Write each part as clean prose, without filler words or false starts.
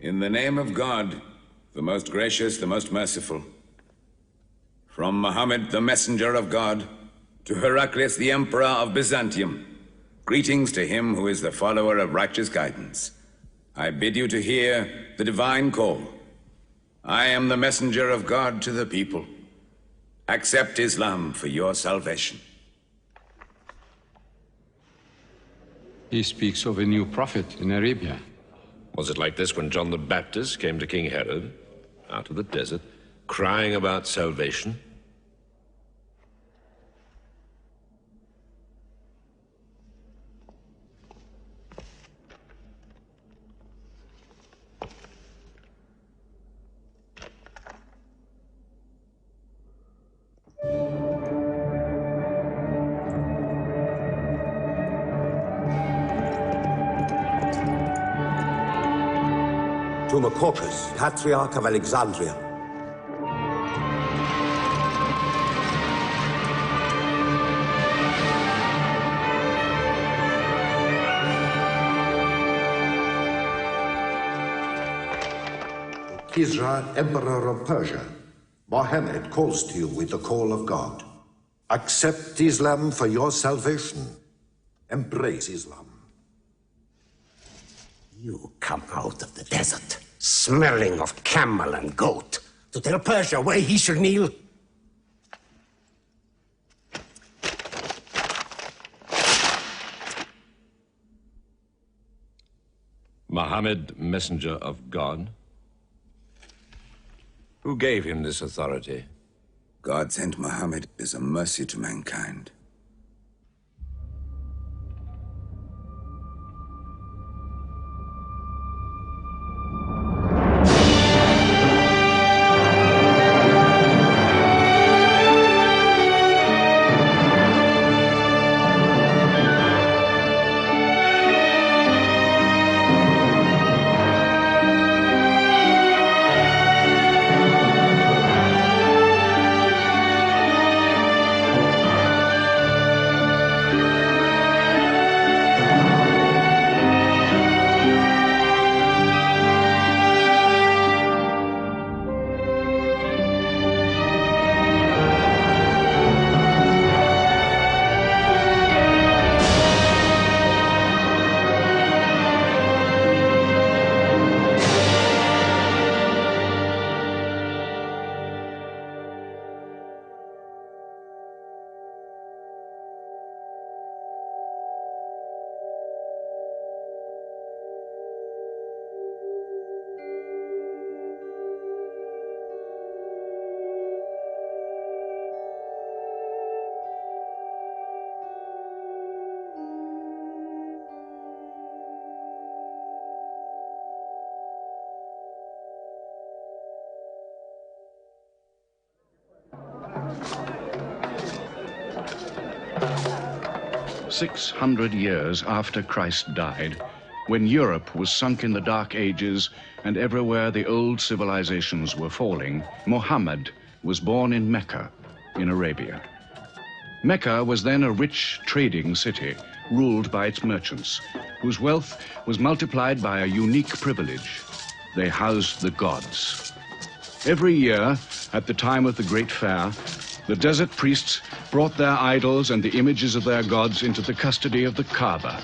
In the name of God, the most gracious, the most merciful. From Muhammad, the messenger of God, to Heraclius, the emperor of Byzantium, greetings to him who is the follower of righteous guidance. I bid you to hear the divine call. I am the messenger of God to the people. Accept Islam for your salvation. He speaks of a new prophet in Arabia. Was it like this when John the Baptist came to King Herod, out of the desert, crying about salvation? To Macocus, Patriarch of Alexandria. Kisra, Emperor of Persia, Mohammed calls to you with the call of God. Accept Islam for your salvation. Embrace Islam. You come out of the desert, smelling of camel and goat, to tell Persia where he should kneel? Muhammad, messenger of God? Who gave him this authority? God sent Muhammad as a mercy to mankind. "600 years after Christ died, when Europe was sunk in the Dark Ages and everywhere the old civilizations were falling, Muhammad was born in Mecca, in Arabia. Mecca was then a rich trading city ruled by its merchants, whose wealth was multiplied by a unique privilege. They housed the gods. Every year, at the time of the Great Fair, the desert priests brought their idols and the images of their gods into the custody of the Kaaba.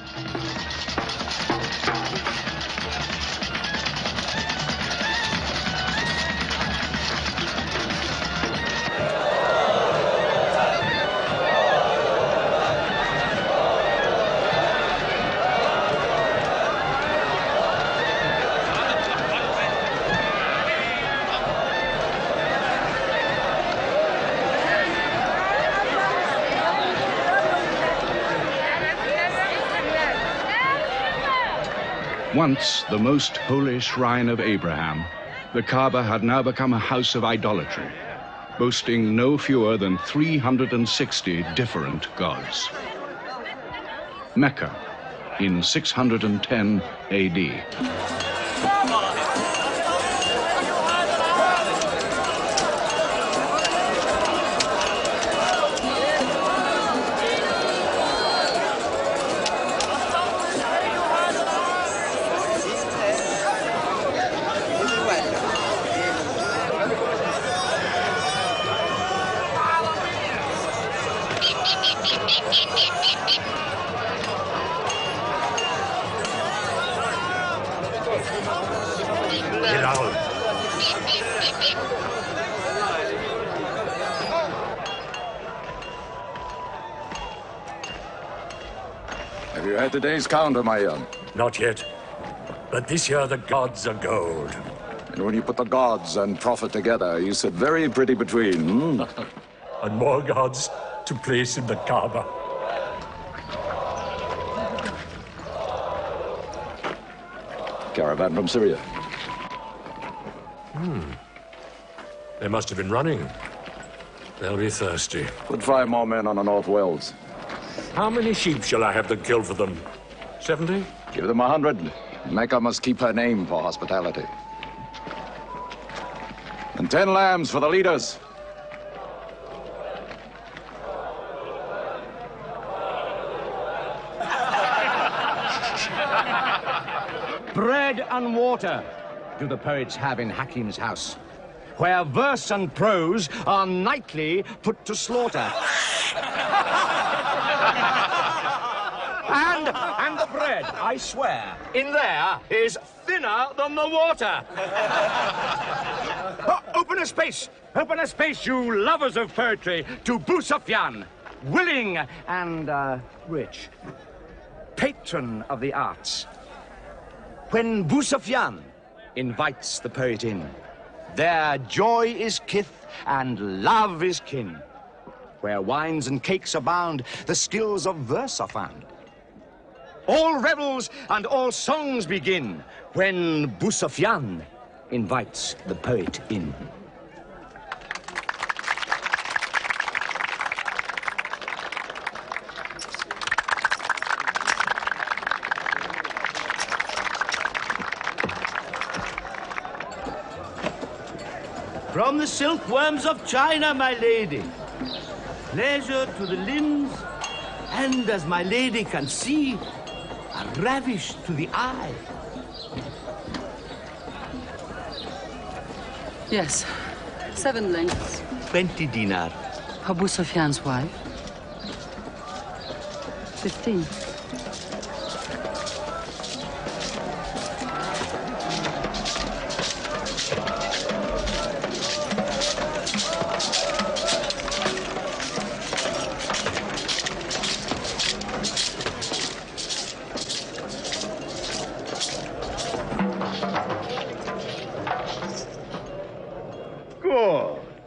Once the most holy shrine of Abraham, the Kaaba had now become a house of idolatry, boasting no fewer than 360 different gods. Mecca, in 610 AD. Have you had today's counter, my young? Not yet. But this year the gods are gold. And when you put the gods and profit together, you sit very pretty between, And more gods to place in the Kaaba. Caravan from Syria. They must have been running. They'll be thirsty. Put 5 more men on the North Wells. How many sheep shall I have them kill for them? 70? Give them 100. Mecca must keep her name for hospitality. And 10 lambs for the leaders. Bread and water do the poets have in Hakim's house, where verse and prose are nightly put to slaughter. And the bread, I swear, in there is thinner than the water. Oh, open a space, you lovers of poetry, to Busufyan, willing and rich, patron of the arts. When Busufyan invites the poet in, their joy is kith and love is kin. Where wines and cakes abound, the skills of verse are found. All revels and all songs begin when Busufyan invites the poet in. From the silkworms of China, my lady. Pleasure to the limbs, and as my lady can see, a ravish to the eye. Yes, 7 lengths. 20 dinar. Abu Sufyan's wife. 15.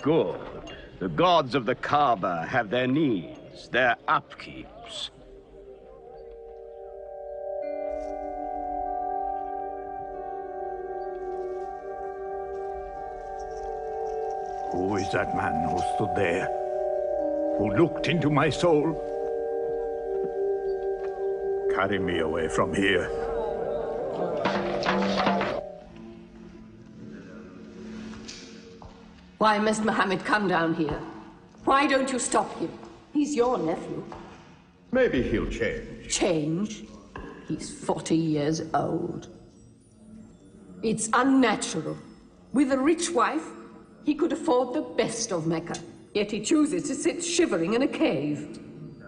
Good. The gods of the Kaaba have their needs, their upkeeps. Who is that man who stood there? Who looked into my soul? Carry me away from here. Why must Muhammad come down here? Why don't you stop him? He's your nephew. Maybe he'll change. Change? He's 40 years old. It's unnatural. With a rich wife, he could afford the best of Mecca. Yet he chooses to sit shivering in a cave.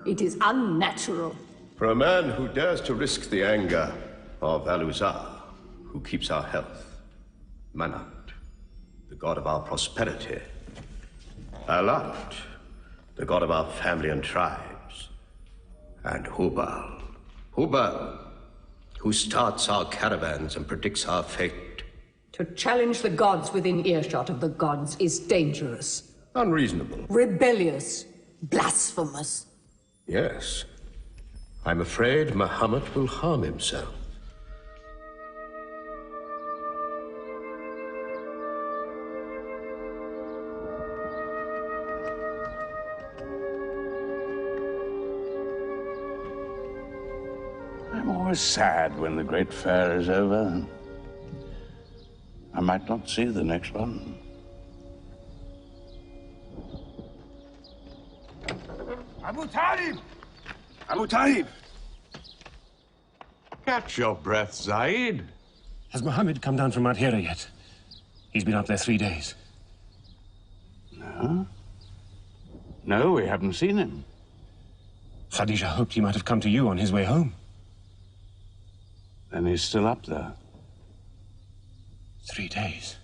It is unnatural. For a man who dares to risk the anger of Al-Uzza, who keeps our health, Manat, the god of our prosperity, Alat, the god of our family and tribes, and Hubal, who starts our caravans and predicts our fate. To challenge the gods within earshot of the gods is dangerous. Unreasonable. Rebellious. Blasphemous. Yes. I'm afraid Muhammad will harm himself. I'm always sad when the great fair is over. I might not see the next one. Abu Talib! Abu Talib! Catch your breath, Zaid. Has Muhammad come down from Mount Hira yet? He's been up there 3 days. No? No, we haven't seen him. Khadija hoped he might have come to you on his way home. Then he's still up there. 3 days.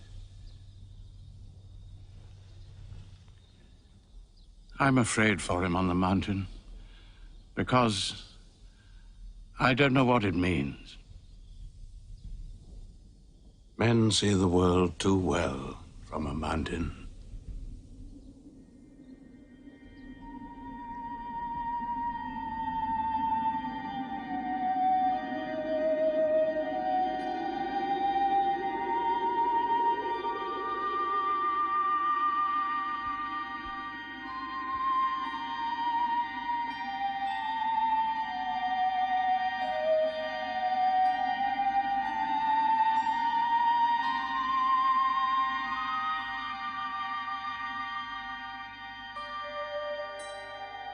I'm afraid for him on the mountain, because I don't know what it means. Men see the world too well from a mountain.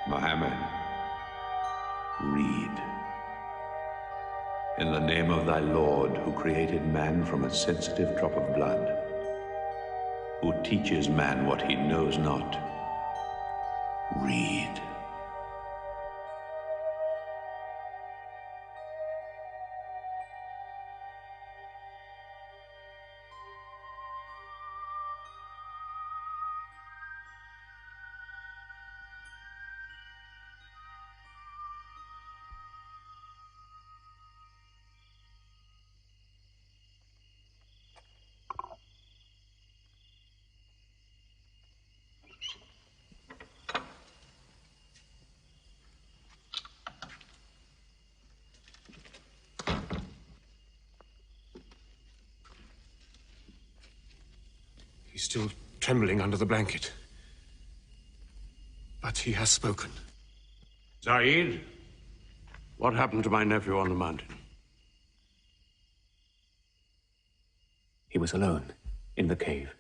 Muhammad, read. In the name of thy Lord, who created man from a sensitive drop of blood, who teaches man what he knows not, read. He's still trembling under the blanket. But he has spoken. Zaid, what happened to my nephew on the mountain? He was alone in the cave.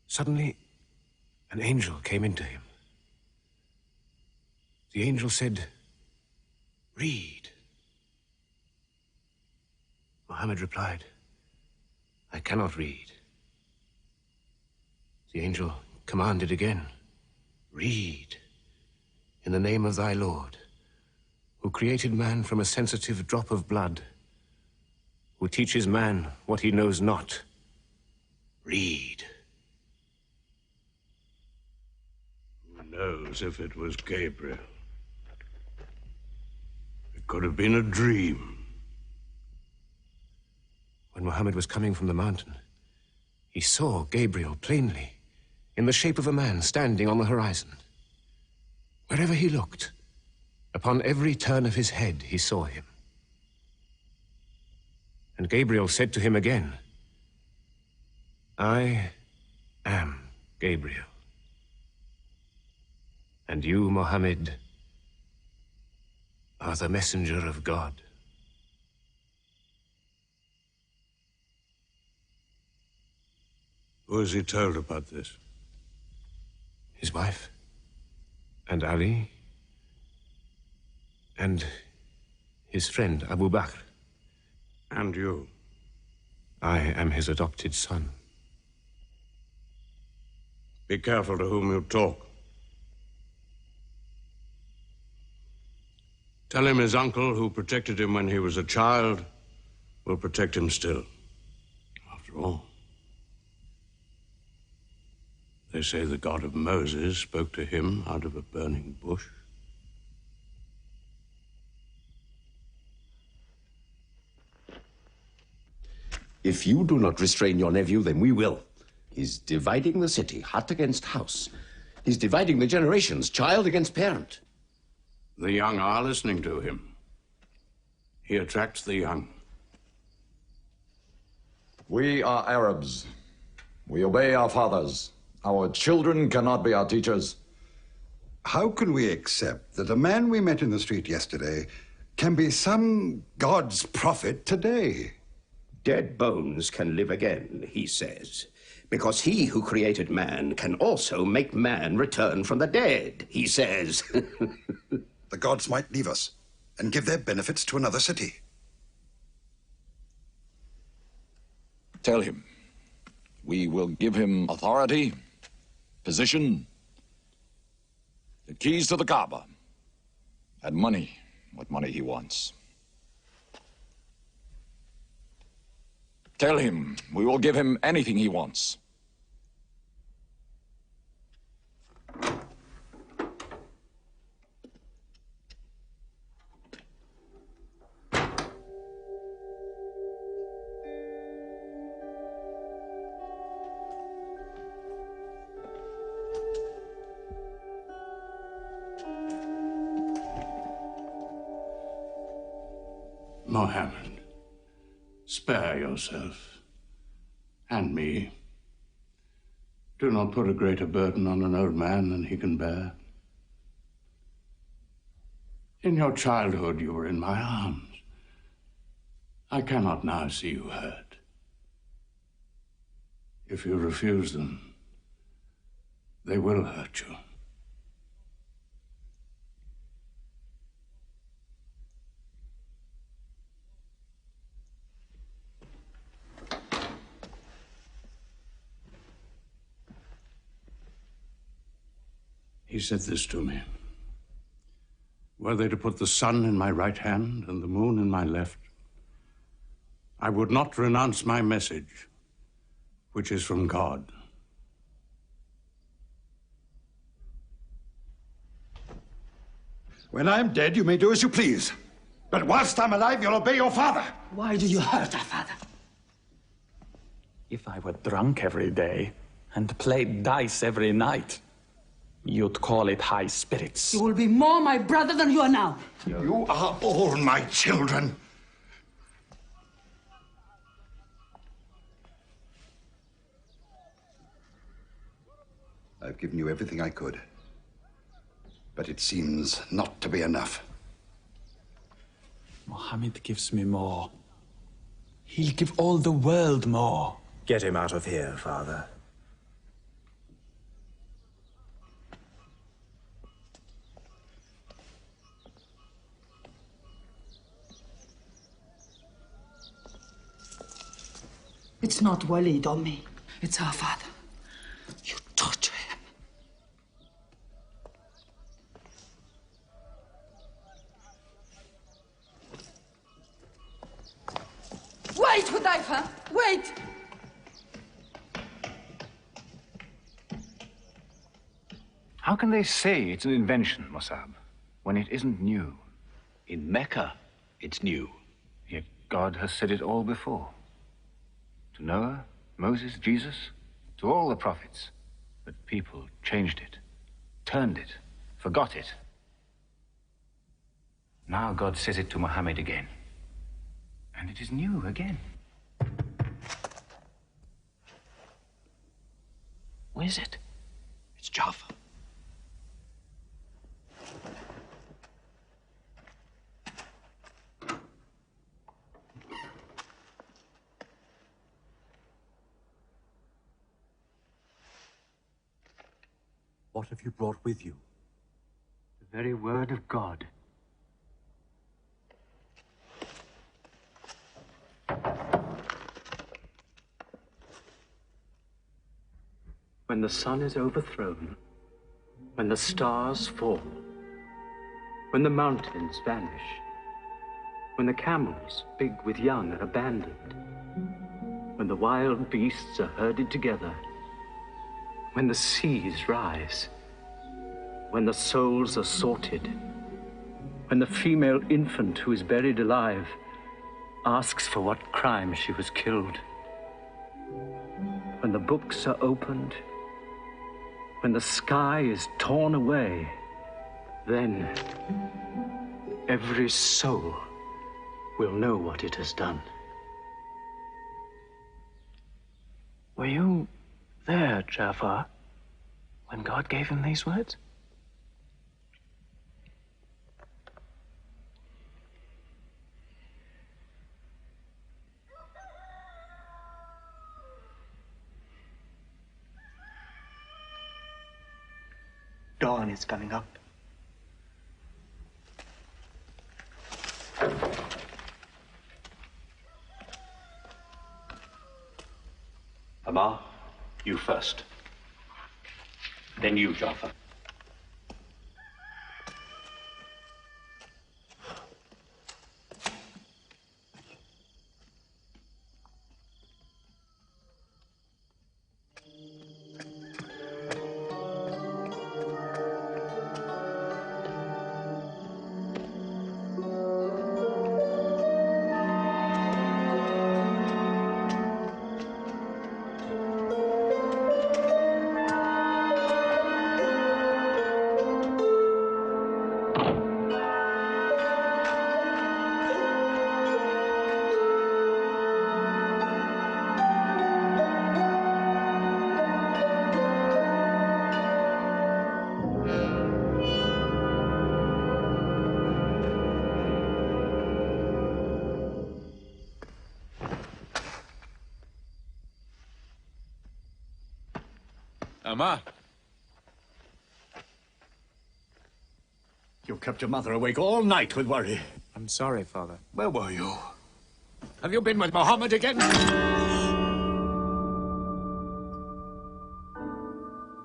Suddenly, an angel came into him. The angel said, "Read." Muhammad replied, "I cannot read." The angel commanded again, "Read, in the name of thy Lord, who created man from a sensitive drop of blood, who teaches man what he knows not. Read." Who knows if it was Gabriel? It could have been a dream. When Muhammad was coming from the mountain, he saw Gabriel plainly, in the shape of a man standing on the horizon. Wherever he looked, upon every turn of his head, he saw him. And Gabriel said to him again, "I am Gabriel. And you, Muhammad, are the messenger of God." Who has he told about this? His wife, and Ali, and his friend Abu Bakr. And you? I am his adopted son. Be careful to whom you talk. Tell him his uncle, who protected him when he was a child, will protect him still. After all, they say the God of Moses spoke to him out of a burning bush. If you do not restrain your nephew, then we will. He's dividing the city, hut against house. He's dividing the generations, child against parent. The young are listening to him. He attracts the young. We are Arabs. We obey our fathers. Our children cannot be our teachers. How can we accept that a man we met in the street yesterday can be some God's prophet today? Dead bones can live again, he says, because he who created man can also make man return from the dead, he says. The gods might leave us and give their benefits to another city. Tell him we will give him authority, position, the keys to the Kaaba, and money, what money he wants. Tell him we will give him anything he wants. Mohammed, spare yourself and me. Do not put a greater burden on an old man than he can bear. In your childhood, you were in my arms. I cannot now see you hurt. If you refuse them, they will hurt you. He said this to me. Were they to put the sun in my right hand and the moon in my left, I would not renounce my message, which is from God. When I'm dead, you may do as you please. But whilst I'm alive, you'll obey your father. Why do you hurt our father? If I were drunk every day and played dice every night, you'd call it high spirits. You will be more my brother than you are now. You are all my children. I've given you everything I could. But it seems not to be enough. Mohammed gives me more. He'll give all the world more. Get him out of here, Father. It's not Walid or me. It's our father. You torture him. Wait, Hudayfa! Wait! How can they say it's an invention, Mossab, when it isn't new? In Mecca, it's new. Yet God has said it all before. To Noah, Moses, Jesus, to all the prophets. But people changed it, turned it, forgot it. Now God says it to Muhammad again. And it is new again. What is it? It's Jaffa. What have you brought with you? The very word of God. When the sun is overthrown, when the stars fall, when the mountains vanish, when the camels, big with young, are abandoned, when the wild beasts are herded together, when the seas rise, when the souls are sorted, when the female infant who is buried alive asks for what crime she was killed, when the books are opened, when the sky is torn away, then every soul will know what it has done. Were you there, Jafar, when God gave him these words? Dawn is coming up. Amar, you first. Then you, Jafar. Amma. You kept your mother awake all night with worry. I'm sorry, Father. Where were you? Have you been with Muhammad again?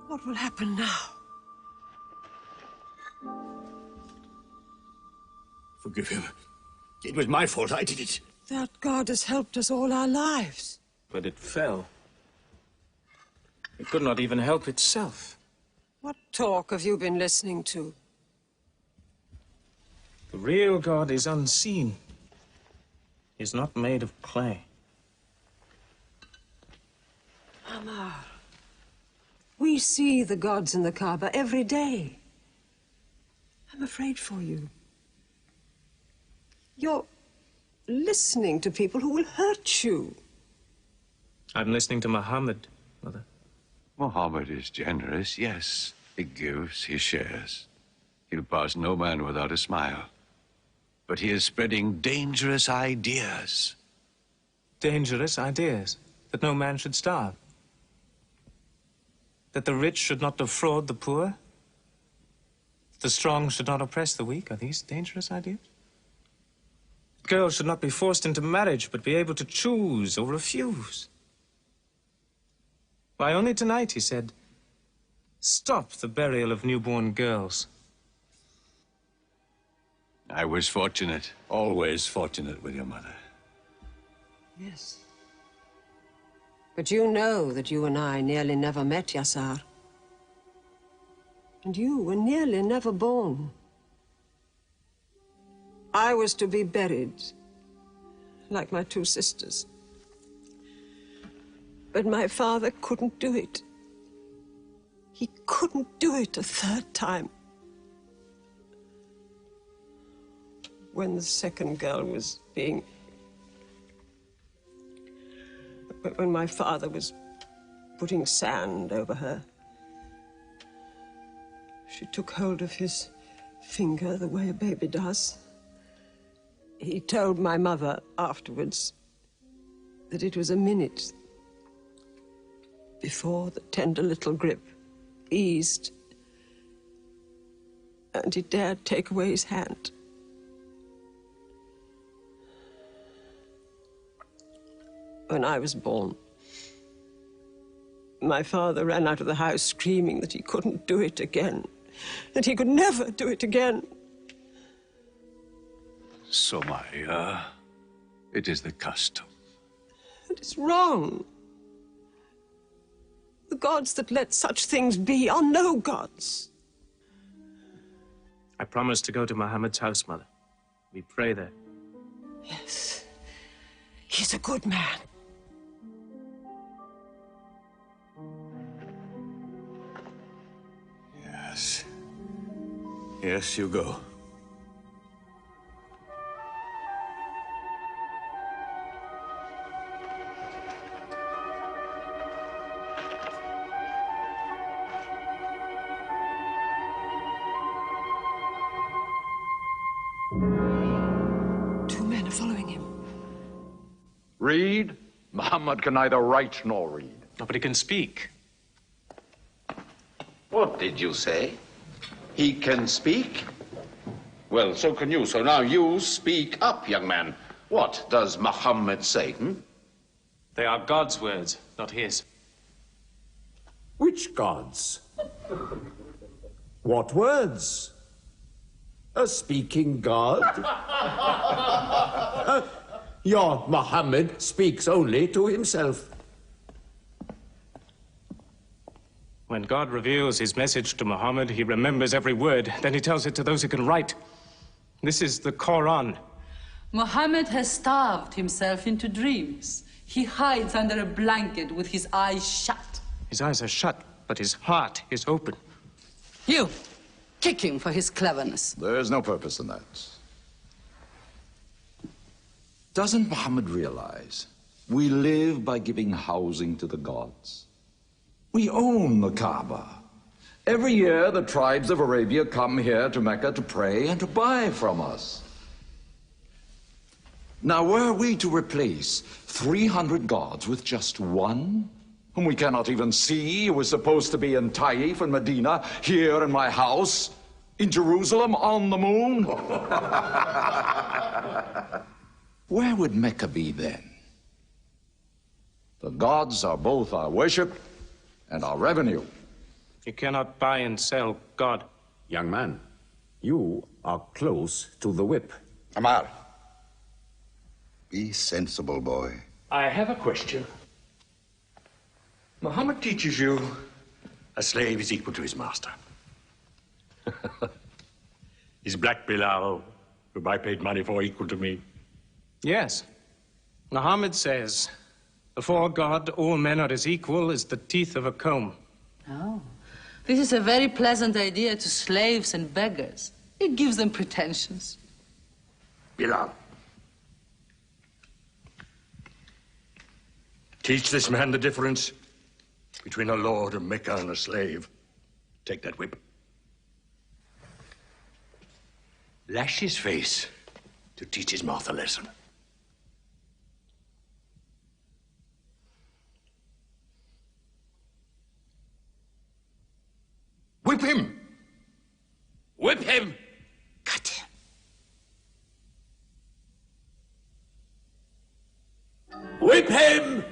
What will happen now? Forgive him. It was my fault. I did it. That God has helped us all our lives. But it fell. It could not even help itself. What talk have you been listening to? The real God is unseen. He is not made of clay. Amar, we see the gods in the Kaaba every day. I'm afraid for you. You're listening to people who will hurt you. I'm listening to Muhammad, Mother. Muhammad is generous, yes. He gives, he shares. He'll pass no man without a smile. But he is spreading dangerous ideas. Dangerous ideas? That no man should starve? That the rich should not defraud the poor? That the strong should not oppress the weak? Are these dangerous ideas? Girls should not be forced into marriage, but be able to choose or refuse. Why, only tonight he said, stop the burial of newborn girls. I was fortunate, always fortunate with your mother. Yes. But you know that you and I nearly never met, Yassar. And you were nearly never born. I was to be buried, like my two sisters. But my father couldn't do it. He couldn't do it a third time. When the second girl was being... When my father was putting sand over her, she took hold of his finger the way a baby does. He told my mother afterwards that it was a minute before the tender little grip eased and he dared take away his hand. When I was born, my father ran out of the house screaming that he couldn't do it again, that he could never do it again. So, Maria, it is the custom. And it's wrong. The gods that let such things be are no gods. I promised to go to Muhammad's house, Mother. We pray there. Yes. He's a good man. Yes. Yes, you go. Two men are following him. Read? Muhammad can neither write nor read. Nobody can speak. What did you say? He can speak? Well, so can you. So now you speak up, young man. What does Muhammad say, They are God's words, not his. Which gods? What words? A speaking God? Your Muhammad speaks only to himself. When God reveals his message to Muhammad, he remembers every word. Then he tells it to those who can write. This is the Quran. Muhammad has starved himself into dreams. He hides under a blanket with his eyes shut. His eyes are shut, but his heart is open. You, kick him for his cleverness. There is no purpose in that. Doesn't Muhammad realize we live by giving housing to the gods? We own the Kaaba. Every year, the tribes of Arabia come here to Mecca to pray and to buy from us. Now, were we to replace 300 gods with just one, whom we cannot even see, who is supposed to be in Taif and Medina, here in my house, in Jerusalem, on the moon? Where would Mecca be then? The gods are both our worship and our revenue. You cannot buy and sell God. Young man, you are close to the whip. Amar. Be sensible, boy. I have a question. Muhammad teaches you a slave is equal to his master. Is Black Bilal, whom I paid money for, equal to me? Yes. Muhammad says, before God, all men are as equal as the teeth of a comb. Oh, this is a very pleasant idea to slaves and beggars. It gives them pretensions. Bilal. Teach this man the difference between a lord of Mecca and a slave. Take that whip. Lash his face to teach his mouth a lesson. Whip him! Whip him! Cut him! Whip him!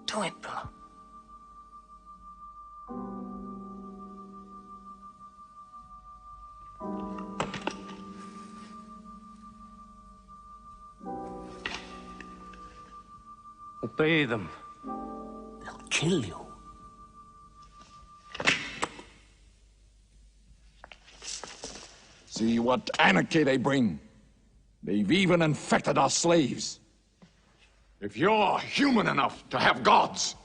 Do it, Bilal. Obey them. They'll kill you. See what anarchy they bring. They've even infected our slaves. If you're human enough to have gods,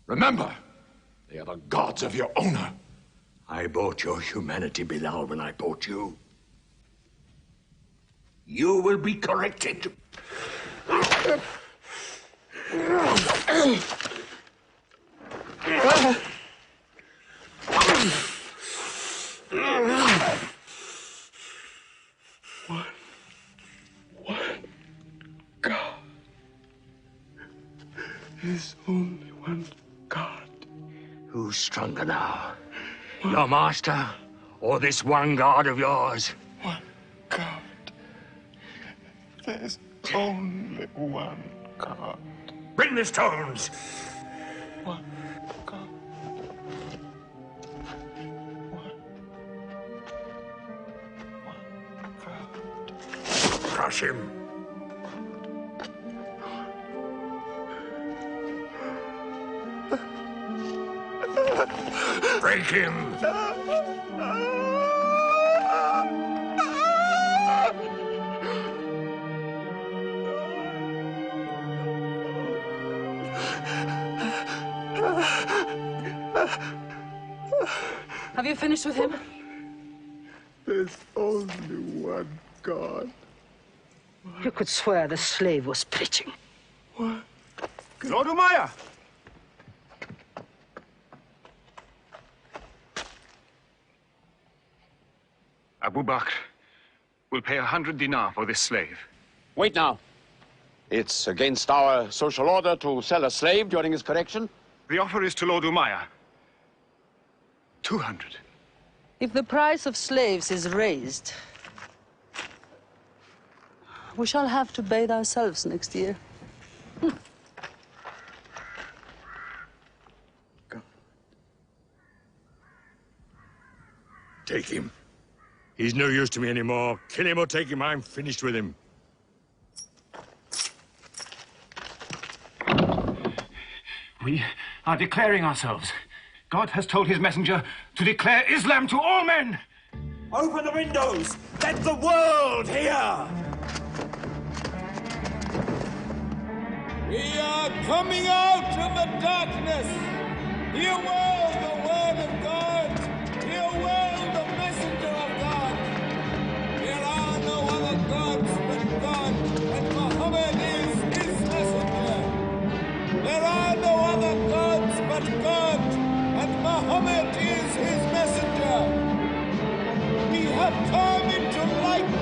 remember, they are the gods of your owner. I bought your humanity, Bilal, when I bought you. You will be corrected. There's only one God. Who's stronger now? Your master or this one God of yours? One God. There's only one God. Bring the stones! One God. One God. Crush him. Break him! Have you finished with him? There's only one God. You could swear the slave was preaching. What? Lord Umayyah! Abu Bakr will pay 100 dinar for this slave. Wait now. It's against our social order to sell a slave during his correction. The offer is to Lord Umayyah. 200. If the price of slaves is raised, we shall have to bathe ourselves next year. Take him. He's no use to me anymore. Kill him or take him. I'm finished with him. We are declaring ourselves. God has told his messenger to declare Islam to all men. Open the windows! Let the world hear! We are coming out of the darkness. Hear well the word of God. Hear well the messenger of God. There are no other gods but God, and Muhammad is his messenger. There are no other gods but God, and Muhammad is his messenger. We have come into light.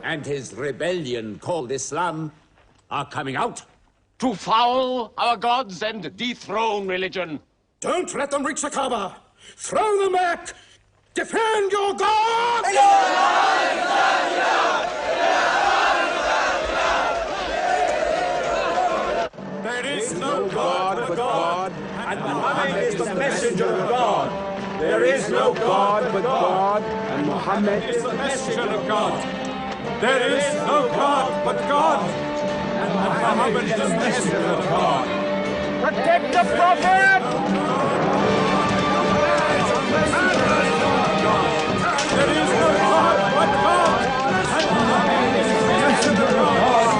and his rebellion called Islam are coming out. To foul our gods and dethrone religion. Don't let them reach the Kaaba. Throw them back. Defend your God! There is no God but God, and Muhammad is the messenger of God. There is no God but God, and Muhammad is the messenger of God. There is no God but God, and Muhammad is the messenger of God. Protect the Prophet! There is no God but God, and Muhammad is the messenger of God.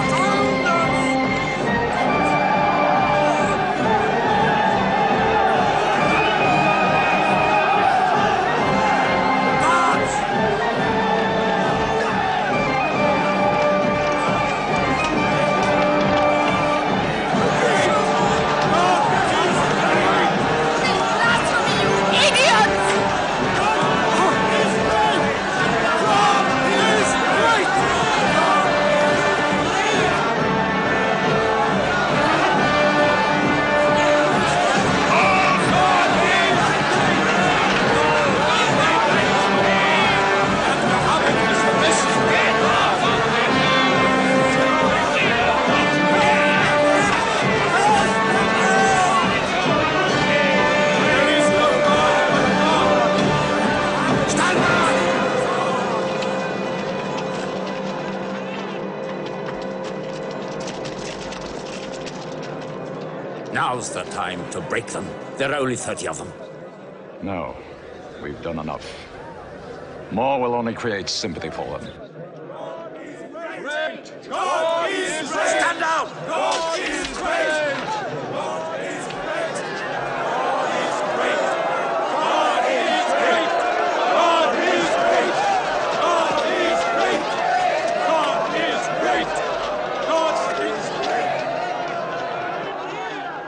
Now's the time to break them. There are only 30 of them. No, we've done enough. More will only create sympathy for them. God is great! Stand down! God is great! God is great! God is great! God is great! God is great! God is great! God is great! God is great!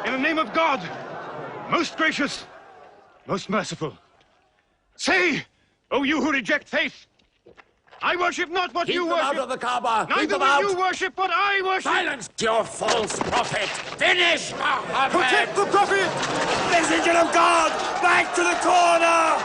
In the name of God, most gracious, most merciful, say, O you who reject faith, I worship not what you Keep them worship. out of the Kaaba! Keep Neither them will out! you worship what I worship. Silence your false prophet! Finish Muhammad! Protect the Prophet! Messenger of God! Back to the corner!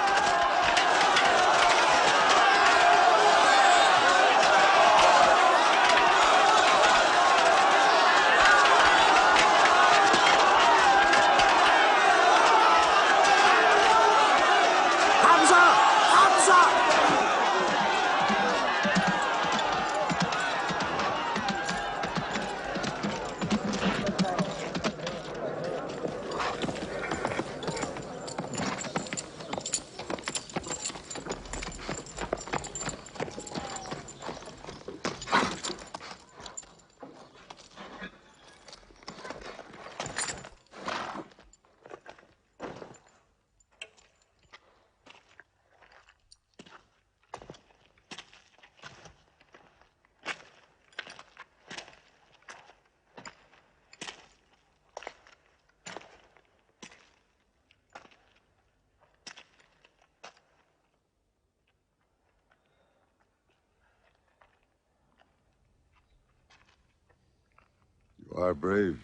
You are brave.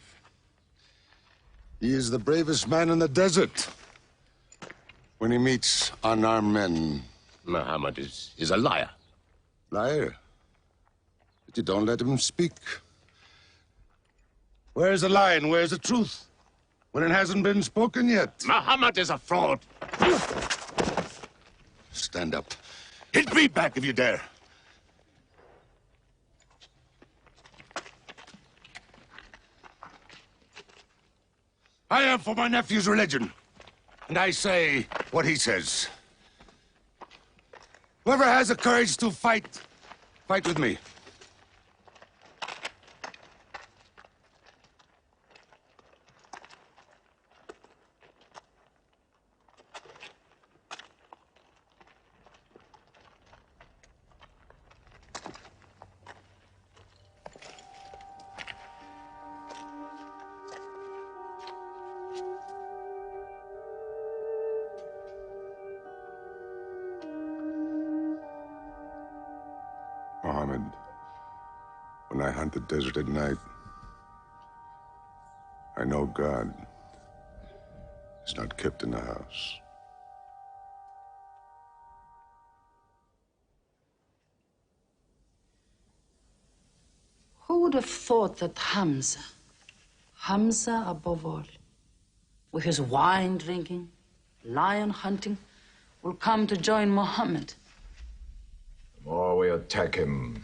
He is the bravest man in the desert. When he meets unarmed men, Muhammad is a liar. Liar? But you don't let him speak. Where's the lie and where's the truth? When it hasn't been spoken yet. Muhammad is a fraud. Stand up. Hit me back if you dare. I am for my nephew's religion, and I say what he says. Whoever has the courage to fight, fight with me. Mohammed, When I hunt the desert at night, I know God is not kept in the house. Who would have thought that Hamza above all, with his wine drinking, lion hunting, will come to join Muhammad? The more we attack him,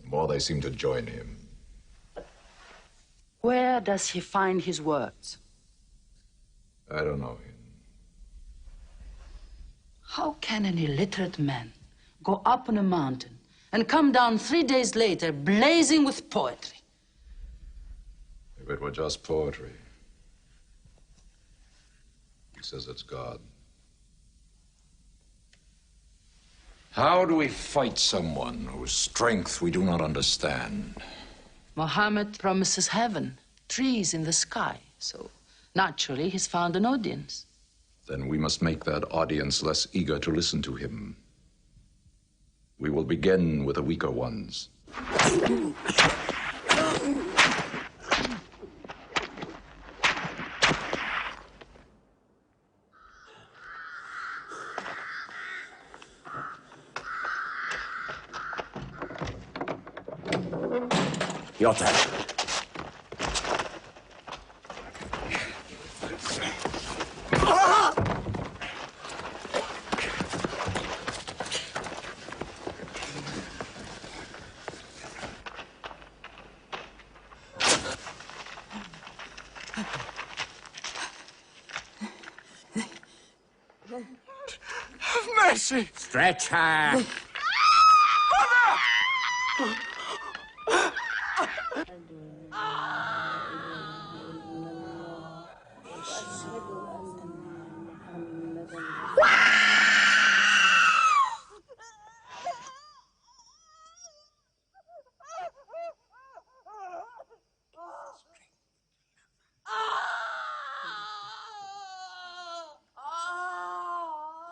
the more they seem to join him. Where does he find his words? I don't know him. How can an illiterate man go up on a mountain and come down 3 days later blazing with poetry? If it were just poetry. He says it's God. How do we fight someone whose strength we do not understand? Muhammad promises heaven, trees in the sky, so naturally he's found an audience. Then we must make that audience less eager to listen to him. We will begin with the weaker ones. Your turn. Have mercy. Stretch her.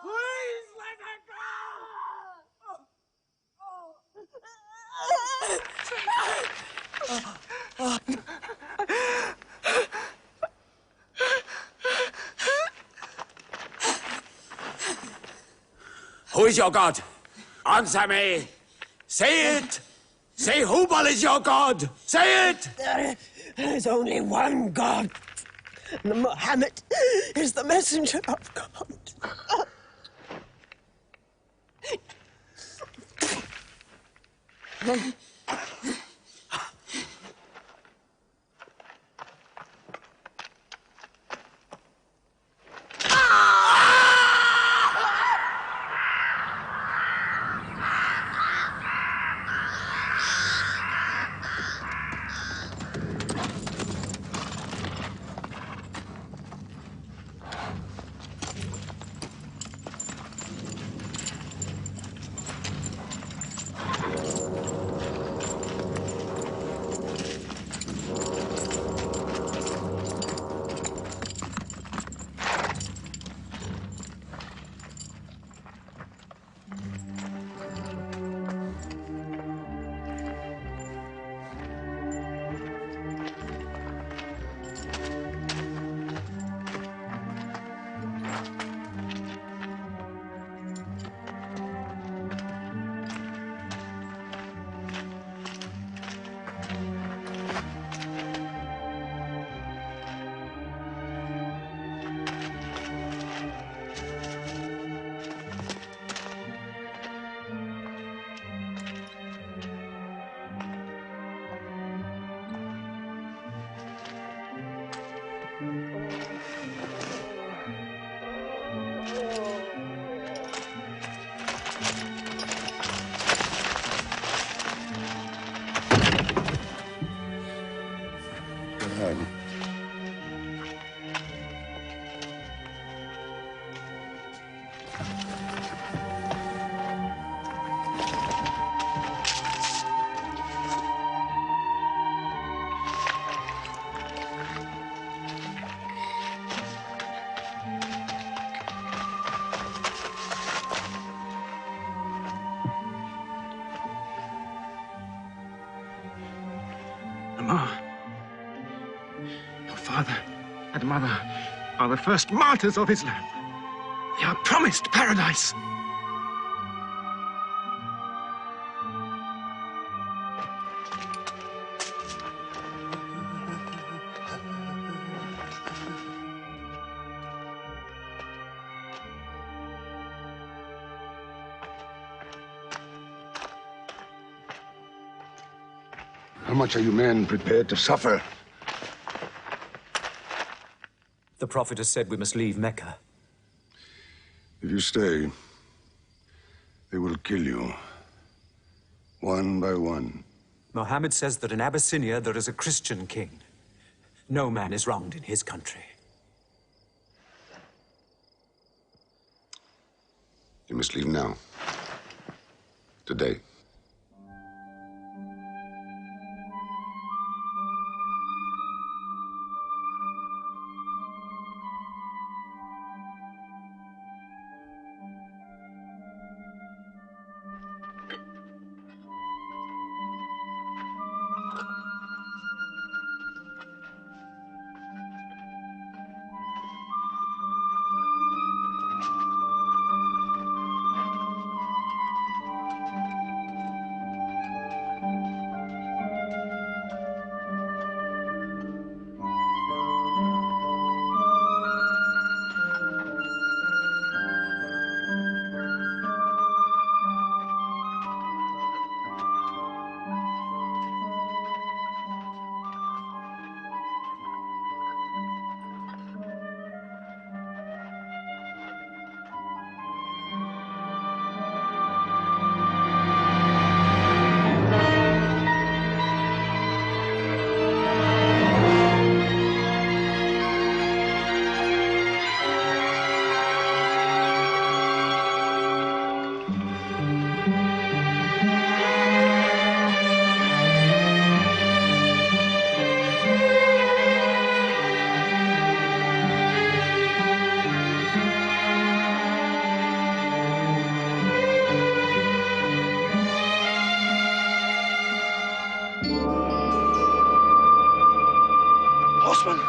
Please let her Who is your God? Answer me. Say it. Say Hubal is your God. Say it. There is only one God. And Muhammad is the messenger of God. God. Your father and mother are the first martyrs of Islam. They are promised paradise. How much are you men prepared to suffer? The Prophet has said we must leave Mecca. If you stay, they will kill you. One by one. Mohammed says that in Abyssinia there is a Christian king. No man is wronged in his country. You must leave now. Today. Horseman!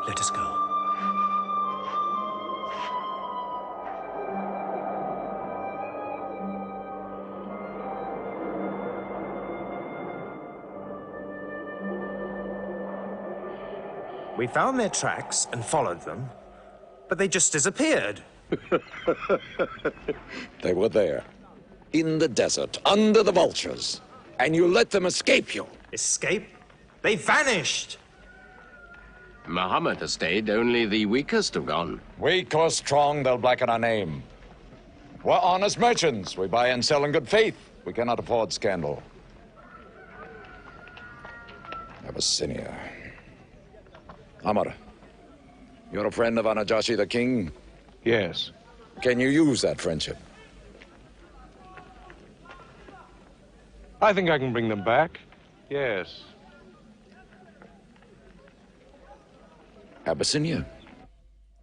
Let us go. We found their tracks and followed them, but they just disappeared. They were there, in the desert, under the vultures, and you let them escape you. Escape? They vanished! Muhammad has stayed, only the weakest have gone. Weak or strong, they'll blacken our name. We're honest merchants. We buy and sell in good faith. We cannot afford scandal. Abyssinia. Amr, you're a friend of Anajashi the king? Yes. Can you use that friendship? I think I can bring them back. Yes. Abyssinia.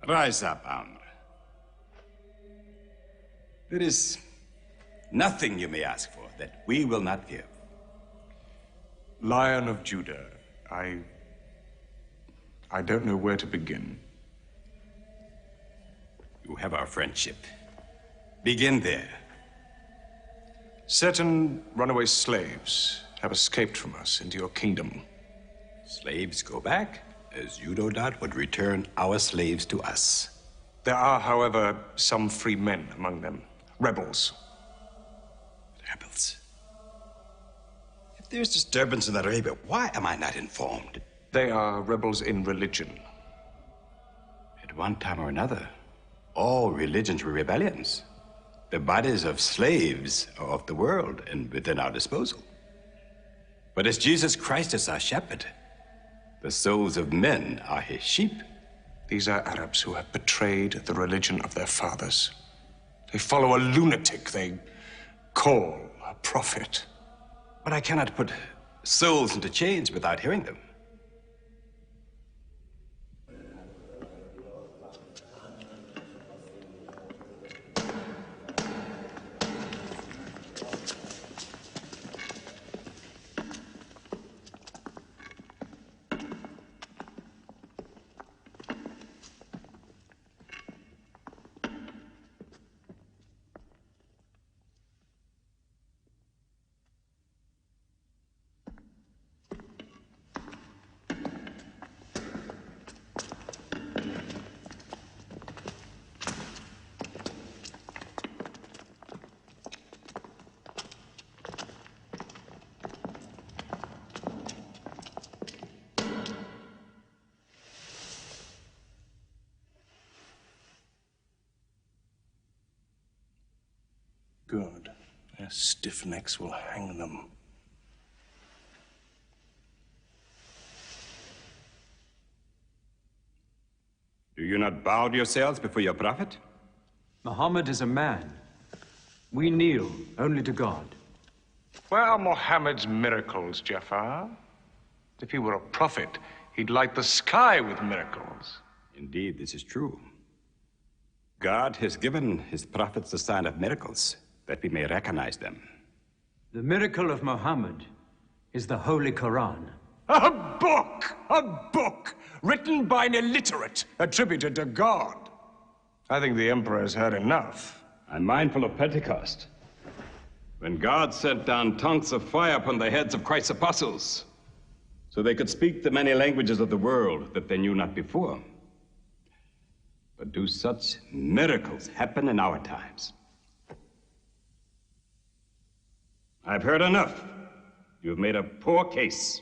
Rise up, Amr. There is nothing you may ask for that we will not give. Lion of Judah, I don't know where to begin. You have our friendship. Begin there. Certain runaway slaves have escaped from us into your kingdom. Slaves go back, as you no doubt would return our slaves to us. There are, however, some free men among them. Rebels. Rebels? If there's disturbance in Arabia, why am I not informed? They are rebels in religion. At one time or another, all religions were rebellions. The bodies of slaves are of the world and within our disposal. But as Jesus Christ is our shepherd, the souls of men are his sheep. These are Arabs who have betrayed the religion of their fathers. They follow a lunatic they call a prophet. But I cannot put souls into chains without hearing them. Good. Their stiff necks will hang them. Do you not bow yourselves before your prophet? Muhammad is a man. We kneel only to God. Where are Mohammed's miracles, Jafar? If he were a prophet, he'd light the sky with miracles. Indeed, this is true. God has given his prophets the sign of miracles, that we may recognize them. The miracle of Muhammad is the Holy Quran. A book! A book! Written by an illiterate, attributed to God. I think the Emperor has heard enough. I'm mindful of Pentecost, when God sent down tongues of fire upon the heads of Christ's apostles, so they could speak the many languages of the world that they knew not before. But do such miracles happen in our times? I've heard enough. You've made a poor case.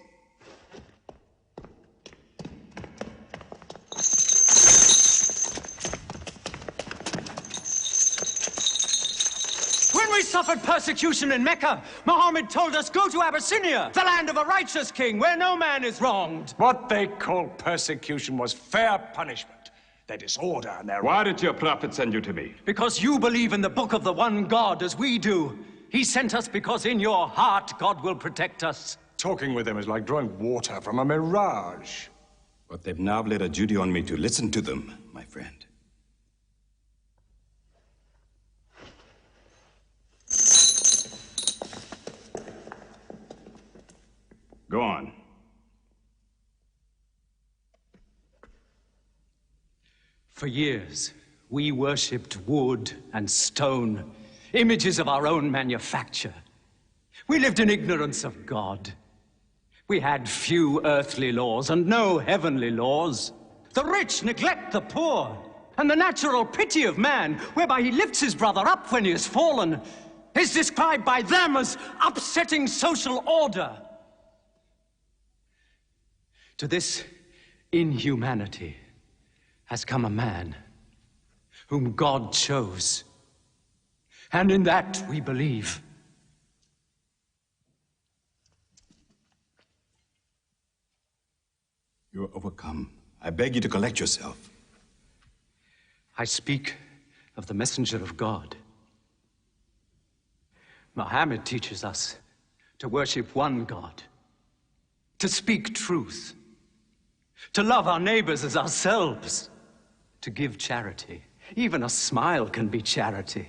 When we suffered persecution in Mecca, Muhammad told us, go to Abyssinia, the land of a righteous king, where no man is wronged. What they called persecution was fair punishment. Their disorder and their... Why did your prophet send you to me? Because you believe in the book of the one God as we do. He sent us because in your heart God will protect us. Talking with them is like drawing water from a mirage. But they've now laid a duty on me to listen to them, my friend. Go on. For years, we worshipped wood and stone, images of our own manufacture. We lived in ignorance of God. We had few earthly laws and no heavenly laws. The rich neglect the poor, and the natural pity of man, whereby he lifts his brother up when he has fallen, is described by them as upsetting social order. To this inhumanity has come a man whom God chose. And in that we believe. You are overcome. I beg you to collect yourself. I speak of the messenger of God. Muhammad teaches us to worship one God, to speak truth, to love our neighbors as ourselves, to give charity. Even a smile can be charity.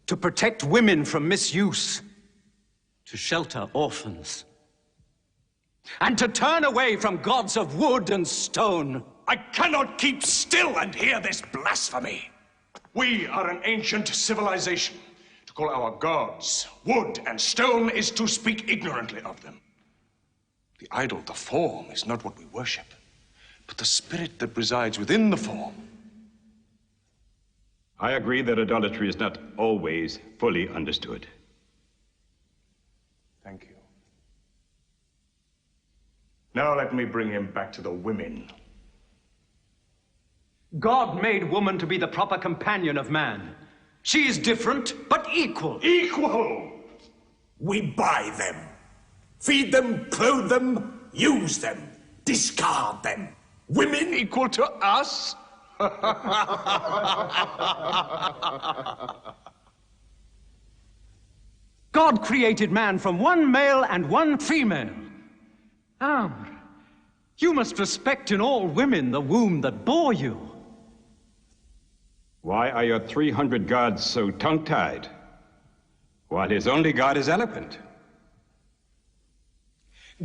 To protect women from misuse, to shelter orphans, and to turn away from gods of wood and stone. I cannot keep still and hear this blasphemy. We are an ancient civilization. To call our gods wood and stone is to speak ignorantly of them. The idol, the form, is not what we worship, but the spirit that resides within the form. I agree that idolatry is not always fully understood. Thank you. Now let me bring him back to the women. God made woman to be the proper companion of man. She is different, but equal. Equal! We buy them. Feed them, clothe them, use them, discard them. Women equal to us? God created man from one male and one female. You must respect in all women the womb that bore you. Why are your 300 gods so tongue-tied, while his only god is eloquent?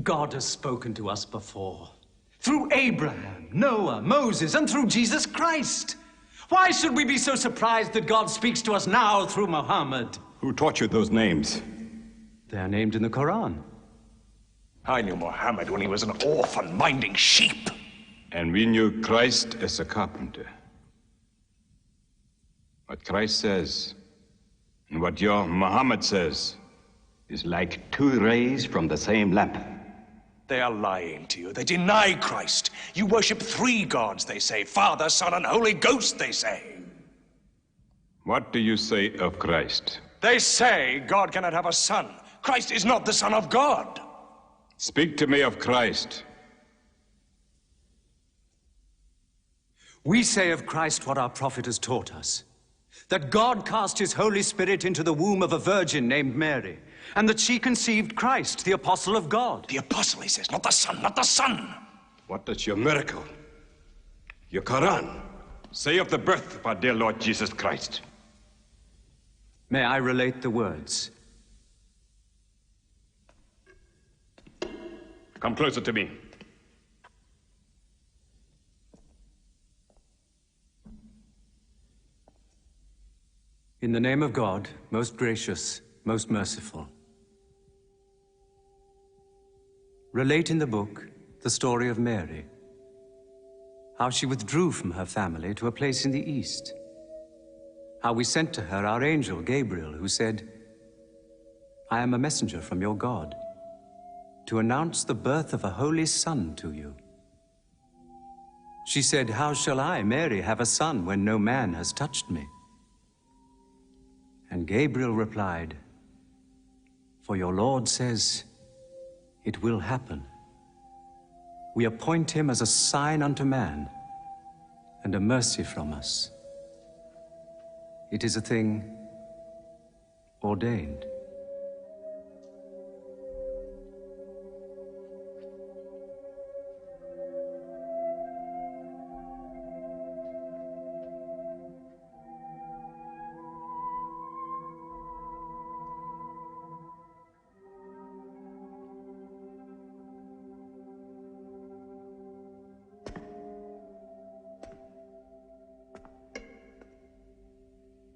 God has spoken to us before, through Abraham, Noah, Moses, and through Jesus Christ. Why should we be so surprised that God speaks to us now through Muhammad? Who taught you those names? They are named in the Quran. I knew Muhammad when he was an orphan minding sheep. And we knew Christ as a carpenter. What Christ says and what your Muhammad says is like two rays from the same lamp. They are lying to you. They deny Christ. You worship three gods, they say. Father, Son, and Holy Ghost, they say. What do you say of Christ? They say God cannot have a son. Christ is not the Son of God. Speak to me of Christ. We say of Christ what our prophet has taught us, that God cast his Holy Spirit into the womb of a virgin named Mary, and that she conceived Christ, the apostle of God. The apostle, he says, not the son, not the son. What does your miracle, your Quran, say of the birth of our dear Lord Jesus Christ? May I relate the words? Come closer to me. In the name of God, most gracious, most merciful. Relate in the book the story of Mary, how she withdrew from her family to a place in the east, how we sent to her our angel Gabriel, who said, "I am a messenger from your God, to announce the birth of a holy son to you." She said, "How shall I, Mary, have a son when no man has touched me?" And Gabriel replied, "For your Lord says, it will happen. We appoint him as a sign unto man, and a mercy from us. It is a thing ordained."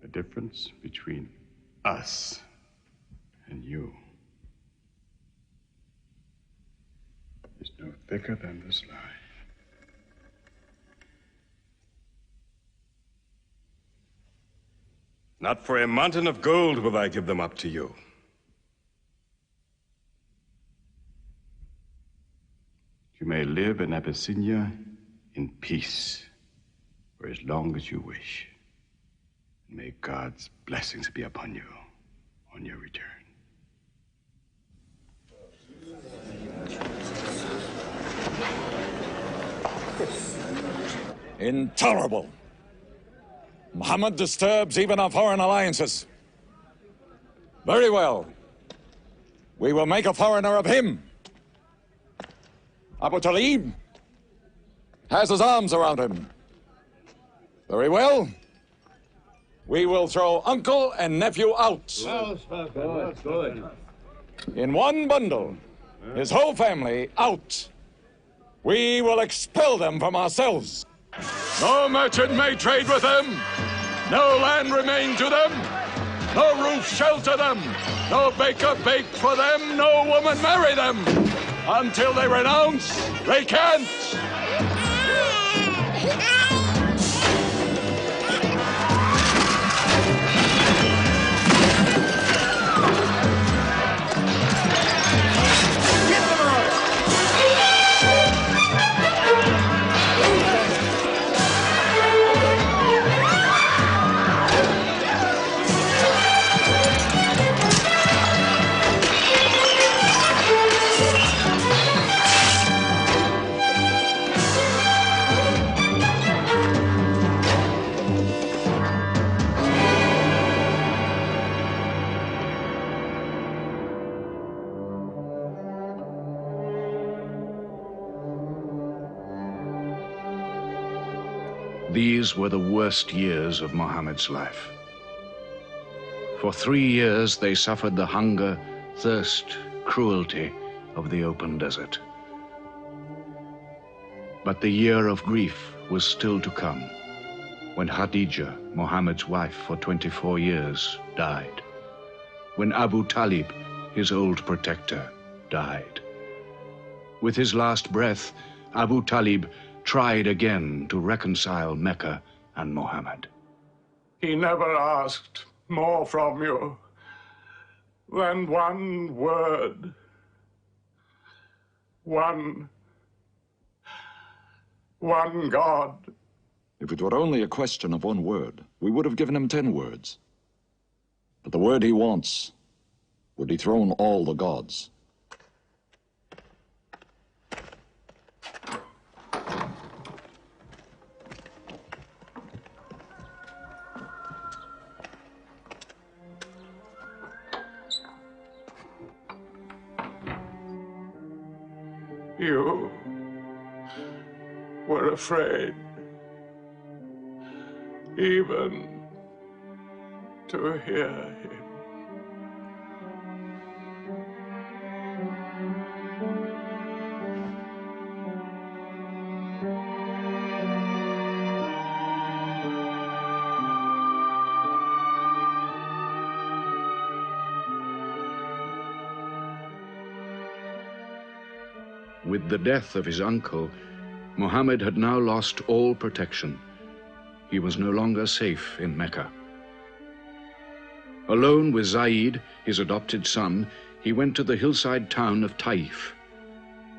The difference between us and you is no thicker than this lie. Not for a mountain of gold will I give them up to you. You may live in Abyssinia in peace for as long as you wish. May God's blessings be upon you on your return. Intolerable. Muhammad disturbs even our foreign alliances. Very well. We will make a foreigner of him. Abu Talib has his arms around him. Very well. We will throw uncle and nephew out. Good. In one bundle, his whole family out. We will expel them from ourselves. No merchant may trade with them. No land remain to them. No roof shelter them. No baker bake for them. No woman marry them. Until they renounce, they can't. These were the worst years of Muhammad's life. For 3 years they suffered the hunger, thirst, cruelty of the open desert. But the year of grief was still to come, when Khadija, Muhammad's wife for 24 years, died. When Abu Talib, his old protector, died. With his last breath, Abu Talib tried again to reconcile Mecca and Muhammad. He never asked more from you than one word. One God. If it were only a question of one word, we would have given him 10 words. But the word he wants would dethrone all the gods. You were afraid even to hear him. With the death of his uncle, Muhammad had now lost all protection. He was no longer safe in Mecca. Alone with Zaid, his adopted son, he went to the hillside town of Taif.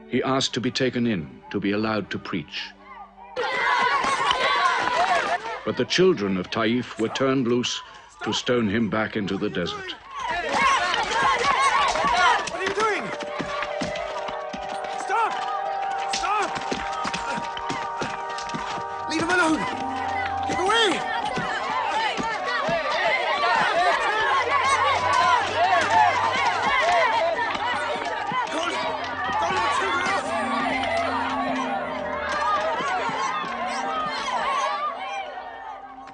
He asked to be taken in, to be allowed to preach. But the children of Taif were turned loose to stone him back into the desert. What are you doing? Stop! Stop! Leave him alone! Get away!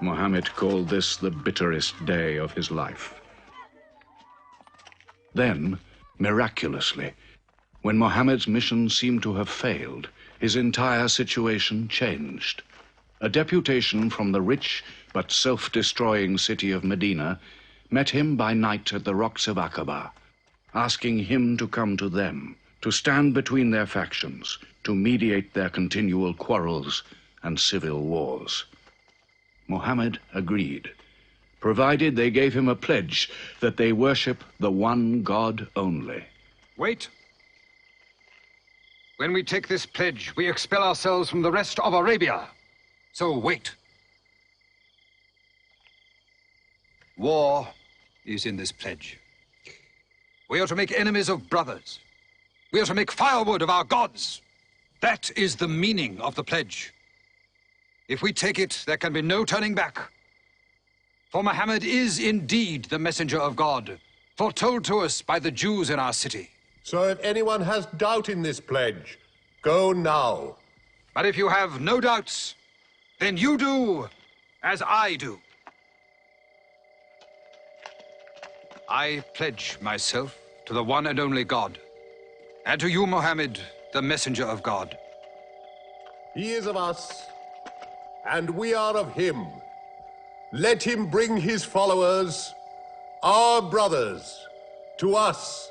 Muhammad called this the bitterest day of his life. Then, miraculously, when Muhammad's mission seemed to have failed, his entire situation changed. A deputation from the rich but self-destroying city of Medina met him by night at the rocks of Aqaba, asking him to come to them, to stand between their factions, to mediate their continual quarrels and civil wars. Muhammad agreed, provided they gave him a pledge that they worship the one God only. Wait. When we take this pledge, we expel ourselves from the rest of Arabia. So wait. War is in this pledge. We are to make enemies of brothers. We are to make firewood of our gods. That is the meaning of the pledge. If we take it, there can be no turning back. For Muhammad is indeed the messenger of God, foretold to us by the Jews in our city. So if anyone has doubt in this pledge, go now. But if you have no doubts, then you do as I do. I pledge myself to the one and only God, and to you, Mohammed, the messenger of God. He is of us, and we are of him. Let him bring his followers, our brothers, to us,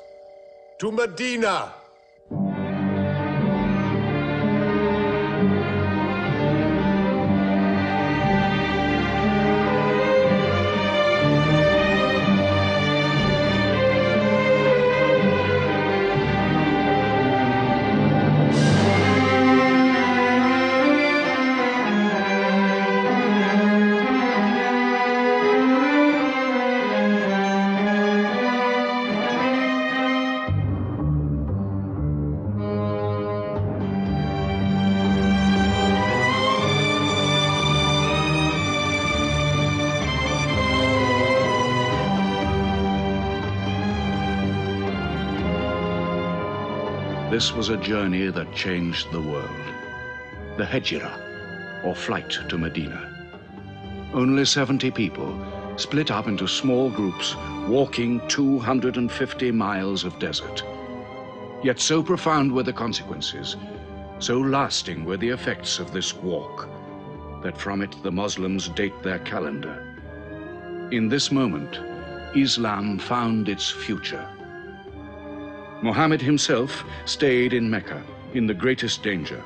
to Medina. This was a journey that changed the world. The Hejira, or flight to Medina. Only 70 people, split up into small groups, walking 250 miles of desert. Yet so profound were the consequences, so lasting were the effects of this walk, that from it the Muslims date their calendar. In this moment, Islam found its future. Muhammad himself stayed in Mecca in the greatest danger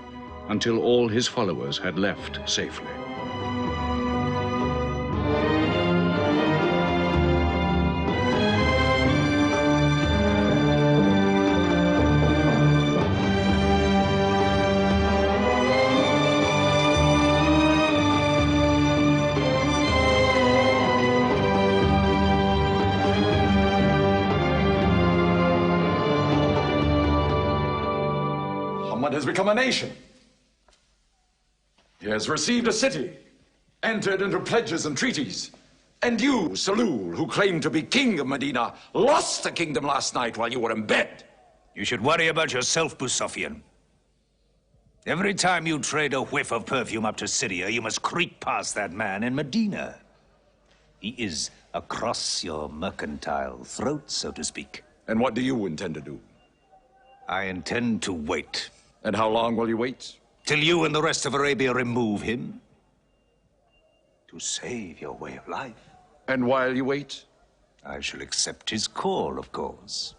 until all his followers had left safely. Muhammad has become a nation. He has received a city, entered into pledges and treaties. And you, Salul, who claimed to be king of Medina, lost the kingdom last night while you were in bed. You should worry about yourself, Busofian. Every time you trade a whiff of perfume up to Syria, you must creep past that man in Medina. He is across your mercantile throat, so to speak. And what do you intend to do? I intend to wait. And how long will you wait? Till you and the rest of Arabia remove him. To save your way of life. And while you wait? I shall accept his call, of course.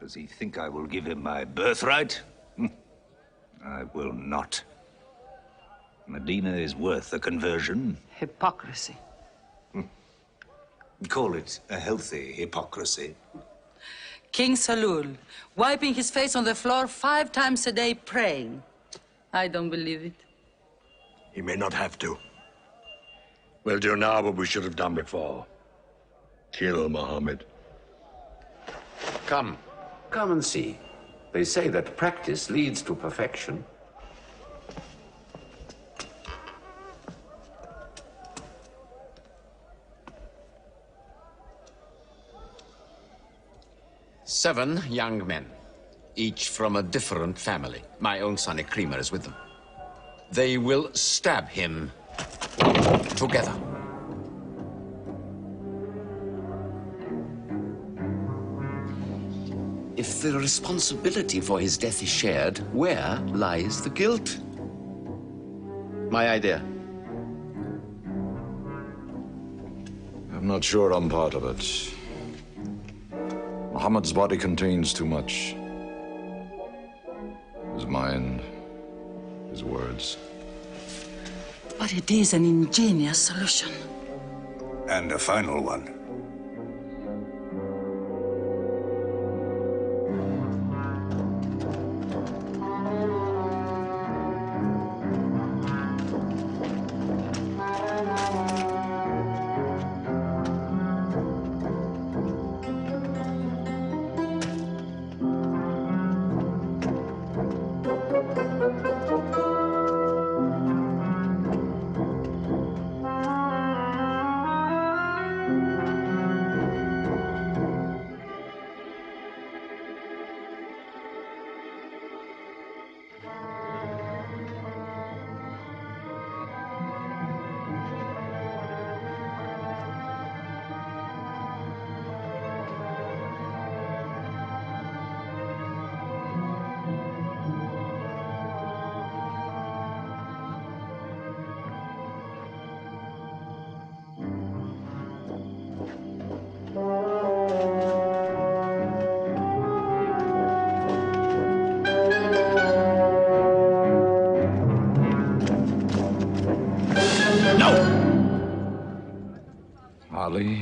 Does he think I will give him my birthright? I will not. Medina is worth a conversion. Hypocrisy. Call it a healthy hypocrisy. King Salul, wiping his face on the floor 5 times a day, praying. I don't believe it. He may not have to. We'll do now what we should have done before. Kill Muhammad. Come and see. They say that practice leads to perfection. Seven young men, each from a different family. My own son Ikrimah is with them. They will stab him together. If the responsibility for his death is shared, where lies the guilt? My idea. I'm not sure I'm part of it. Muhammad's body contains too much. His mind, his words. But it is an ingenious solution. And a final one.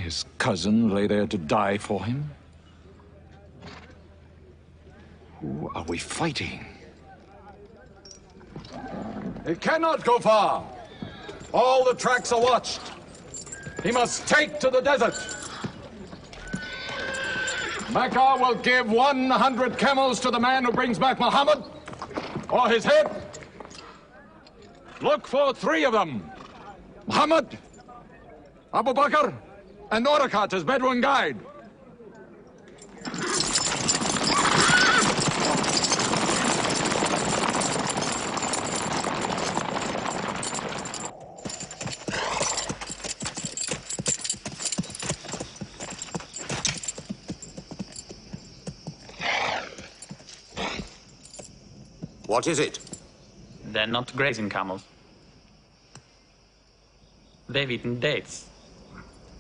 his cousin lay there to die for him? Who are we fighting? He cannot go far. All the tracks are watched. He must take to the desert. Mecca will give 100 camels to the man who brings back Muhammad, or his head. Look for 3 of them. Muhammad, Abu Bakr, and Orakat as Bedouin guide. What is it? They're not grazing camels. They've eaten dates.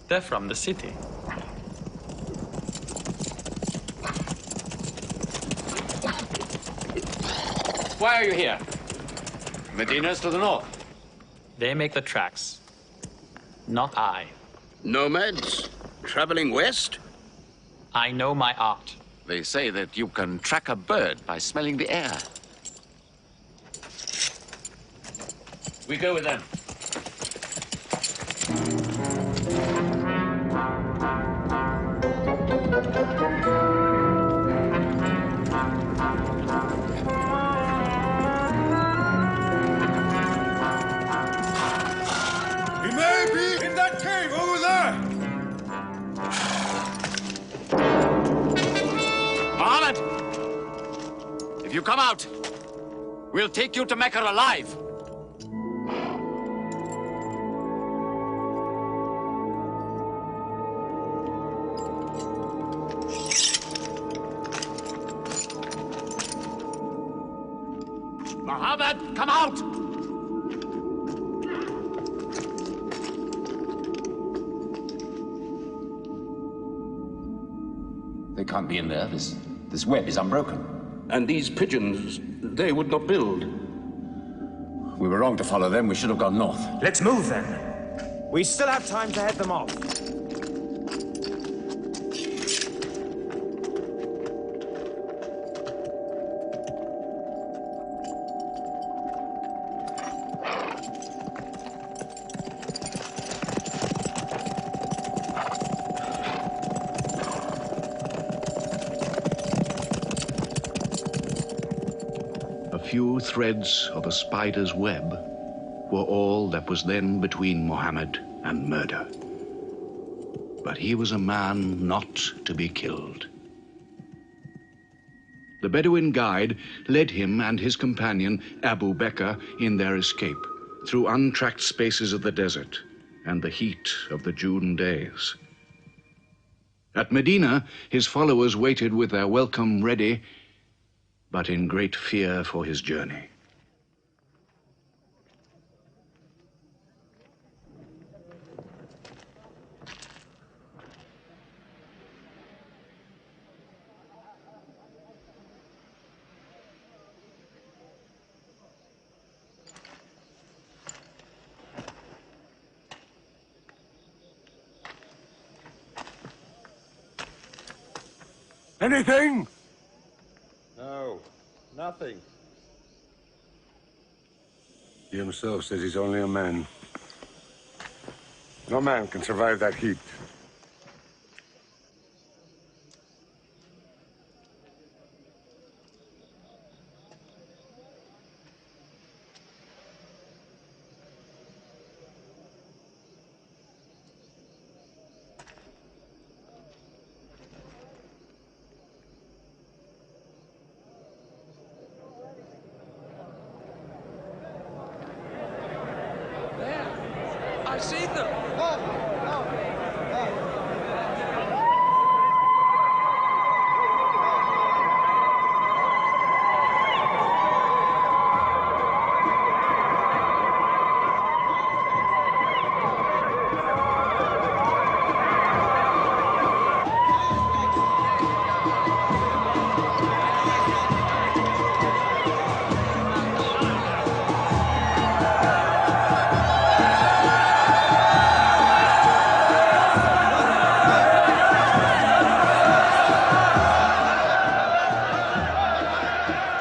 They're from the city. Why are you here? Medina's to the north. They make the tracks, not I. Nomads? Traveling west? I know my art. They say that you can track a bird by smelling the air. We go with them. He may be in that cave over there. Muhammad! If you come out, we'll take you to Mecca alive. Muhammad, come out! They can't be in there. This web is unbroken. And these pigeons, they would not build. We were wrong to follow them. We should have gone north. Let's move then. We still have time to head them off. A few threads of a spider's web were all that was then between Mohammed and murder. But he was a man not to be killed. The Bedouin guide led him and his companion, Abu Bakr, in their escape through untracked spaces of the desert and the heat of the June days. At Medina, his followers waited with their welcome ready, but in great fear for his journey. Anything? No, nothing. He himself says he's only a man. No man can survive that heat. I see them.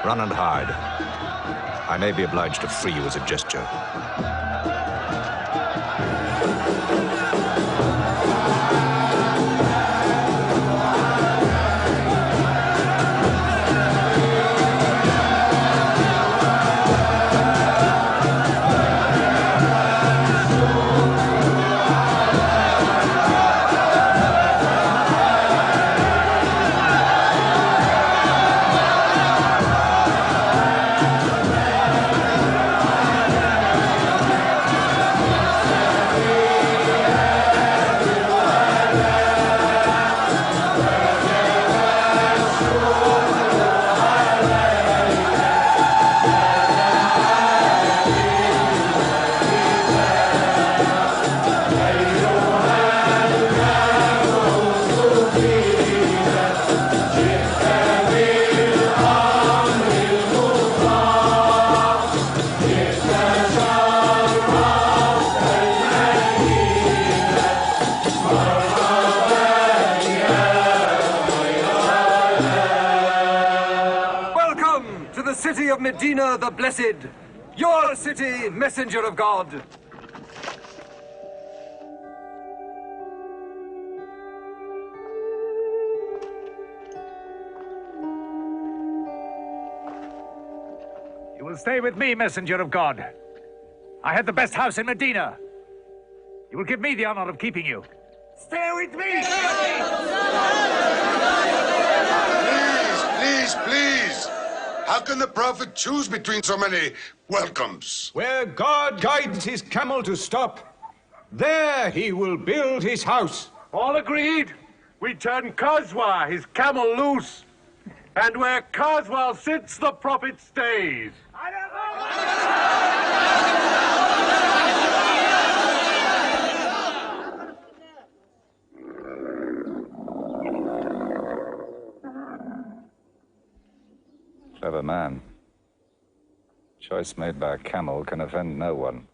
Run and hide. I may be obliged to free you as a gesture. City of Medina the Blessed, your city, messenger of God. You will stay with me, messenger of God. I had the best house in Medina. You will give me the honor of keeping you. Stay with me! Please! How can the Prophet choose between so many welcomes? Where God guides his camel to stop, there he will build his house. All agreed? We turn Kazwa, his camel, loose. And where Kazwa sits, the Prophet stays. Clever man. Choice made by a camel can offend no one.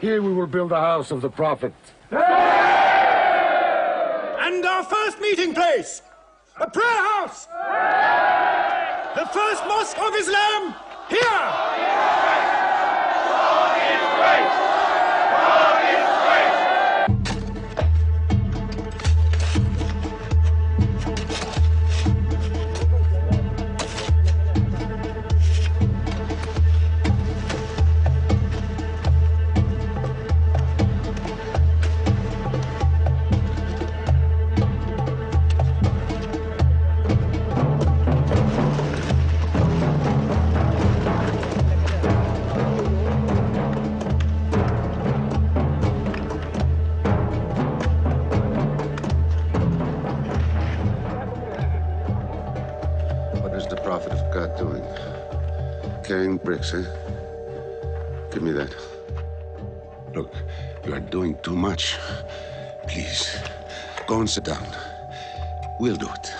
Here we will build the house of the Prophet. And our first meeting place, a prayer house. The first mosque of Islam, here. Carrying bricks, eh? Give me that. Look, you are doing too much. Please, go and sit down. We'll do it.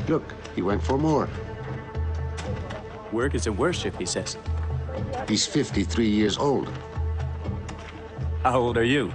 Look, he went for more. Work is a worship, he says. He's 53 years old. How old are you?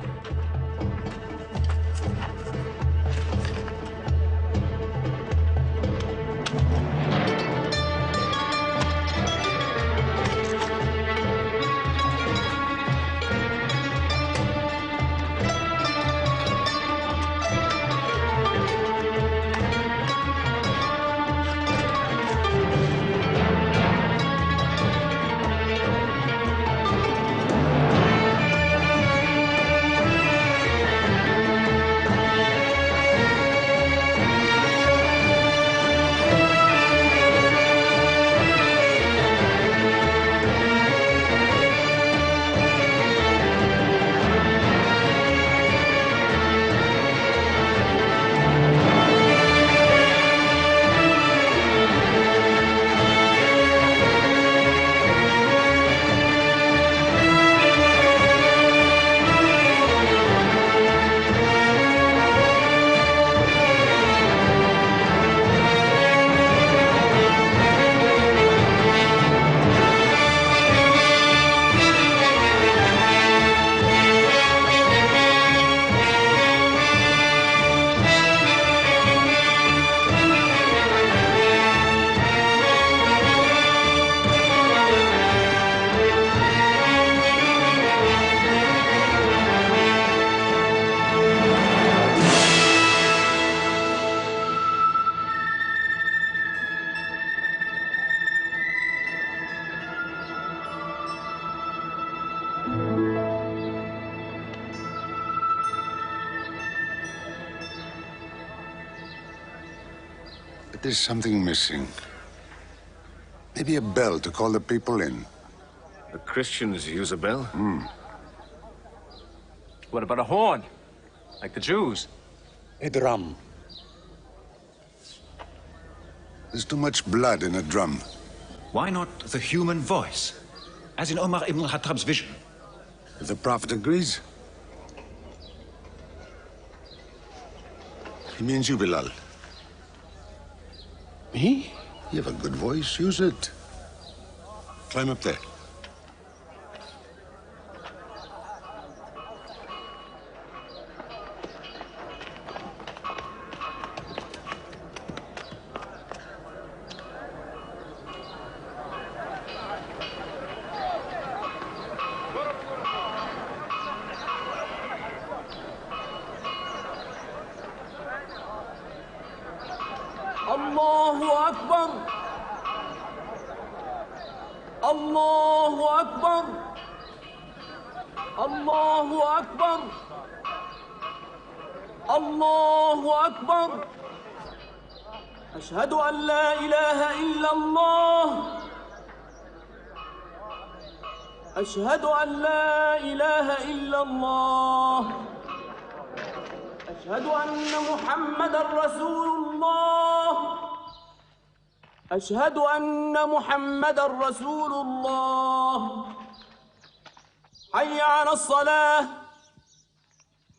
But there's something missing. Maybe a bell to call the people in. The Christians use a bell? What about a horn? Like the Jews? A drum. There's too much blood in a drum. Why not the human voice? As in Omar ibn al-Khattab's vision. If the Prophet agrees. He means you, Bilal. Me? You have a good voice. Use it. Climb up there. Allahu Akbar. Allahu Akbar. Allahu Akbar. Allahu Akbar. أشهد أن لا إله إلا الله. أشهد أن لا إله إلا الله. أشهد أن محمدًا رسول الله. أشهد أن محمدًا رسول الله. حي على الصلاة.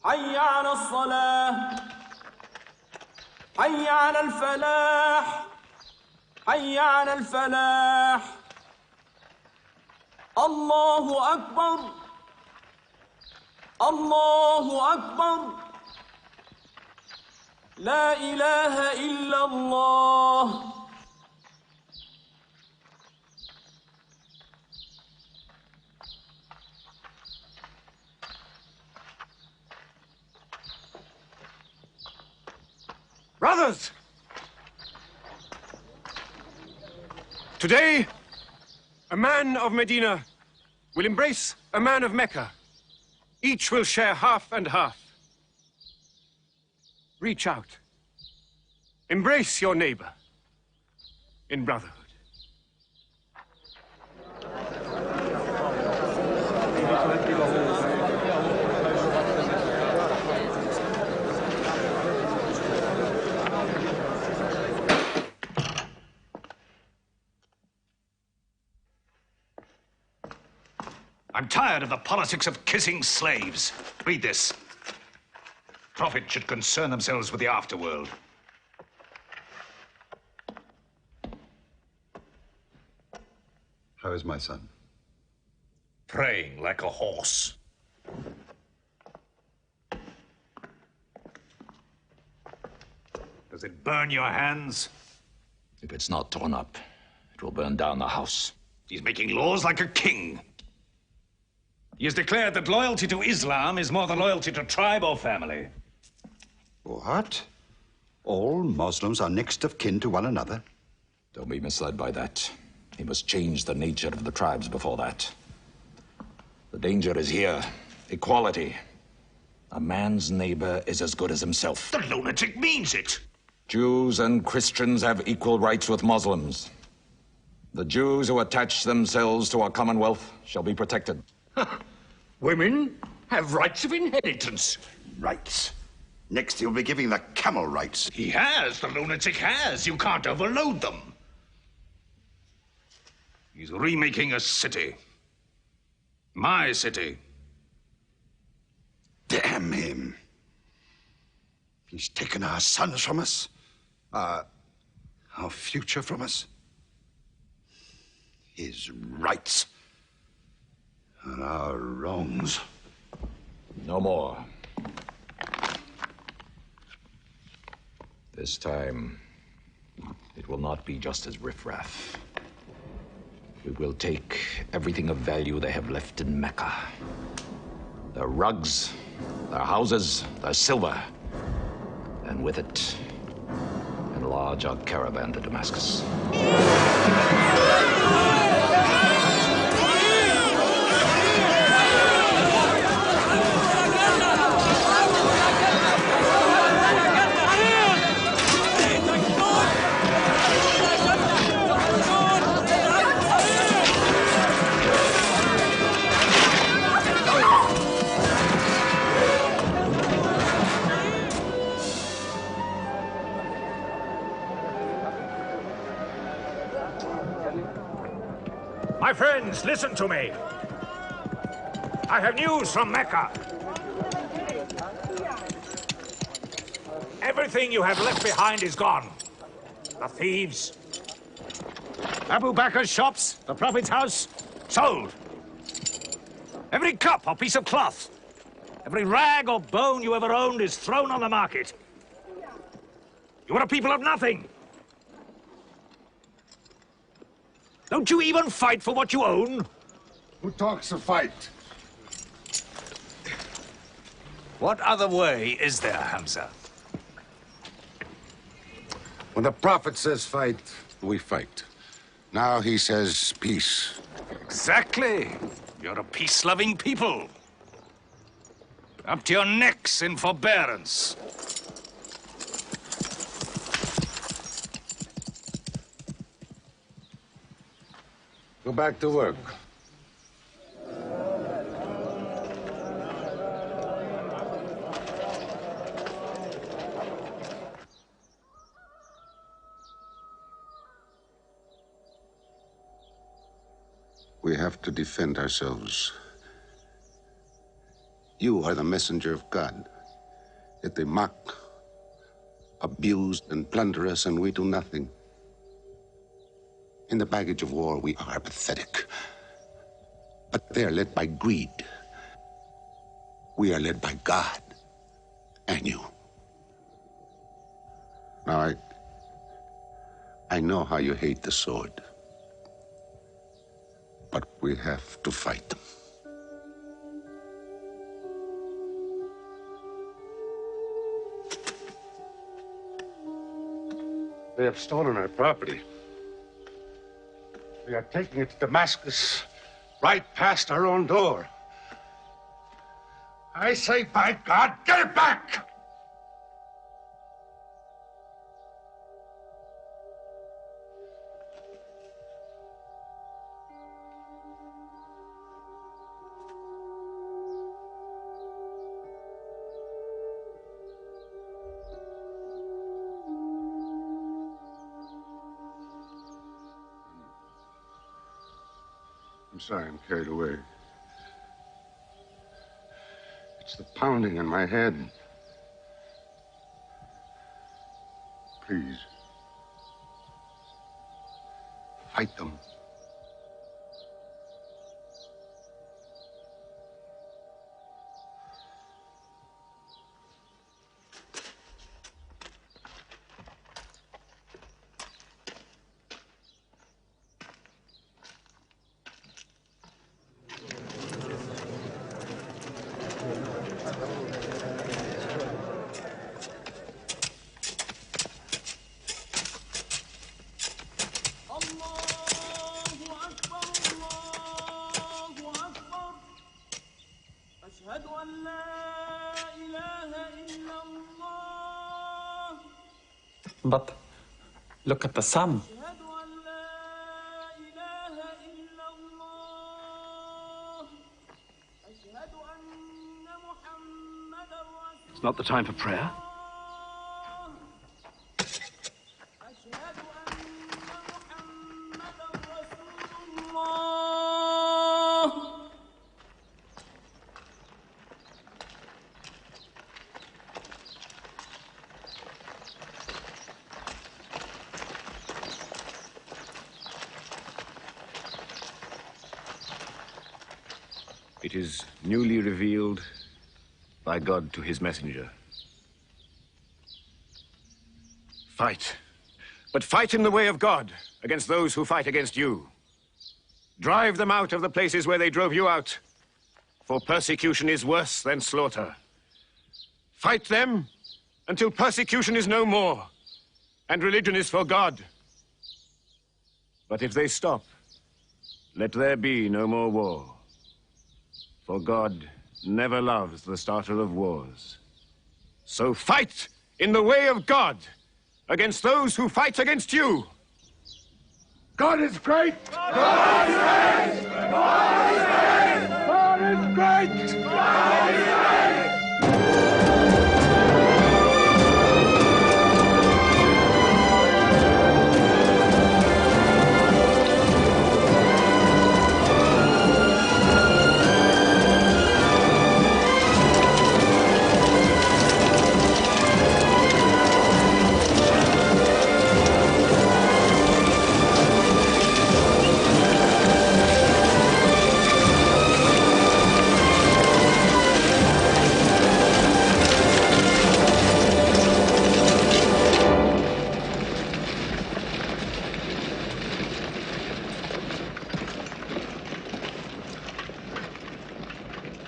حي على الصلاة. حي على الفلاح. حي على الفلاح. الله أكبر. الله أكبر. لا إله إلا الله. Brothers! Today, a man of Medina will embrace a man of Mecca. Each will share half and half. Reach out. Embrace your neighbor in brotherhood. I'm tired of the politics of kissing slaves. Read this. Prophets should concern themselves with the afterworld. How is my son? Praying like a horse. Does it burn your hands? If it's not torn up, it will burn down the house. He's making laws like a king. He has declared that loyalty to Islam is more than loyalty to tribe or family. What? All Muslims are next of kin to one another? Don't be misled by that. He must change the nature of the tribes before that. The danger is here. Equality. A man's neighbor is as good as himself. The lunatic means it. Jews and Christians have equal rights with Muslims. The Jews who attach themselves to our commonwealth shall be protected. Women have rights of inheritance. Rights? Next he'll be giving the camel rights. He has. The lunatic has. You can't overload them. He's remaking a city. My city. Damn him. He's taken our sons from us. Our future from us. His rights. And our wrongs. No more. This time, it will not be just as riffraff. We will take everything of value they have left in Mecca. Their rugs, their houses, their silver. And with it, enlarge our caravan to Damascus. My friends, listen to me. I have news from Mecca. Everything you have left behind is gone. The thieves. Abu Bakr's shops, the Prophet's house, sold. Every cup or piece of cloth, every rag or bone you ever owned is thrown on the market. You are a people of nothing. Don't you even fight for what you own? Who talks of fight? What other way is there, Hamza? When the Prophet says fight, we fight. Now he says peace. Exactly. You're a peace-loving people. Up to your necks in forbearance. Go back to work. We have to defend ourselves. You are the messenger of God. Yet they mock, abuse, and plunder us, and we do nothing. In the baggage of war, we are pathetic. But they're led by greed. We are led by God and you. Now, I know how you hate the sword. But we have to fight them. They have stolen our property. We are taking it to Damascus, right past our own door. I say, by God, get it back! I'm sorry, I'm carried away. It's the pounding in my head. Please. Fight them. But look at the sun. It's not the time for prayer. It is newly revealed by God to his messenger. Fight. But fight in the way of God against those who fight against you. Drive them out of the places where they drove you out, for persecution is worse than slaughter. Fight them until persecution is no more, and religion is for God. But if they stop, let there be no more war. For God never loves the starter of wars. So fight in the way of God against those who fight against you. God is great! God is great! God is great! God is great! God is great!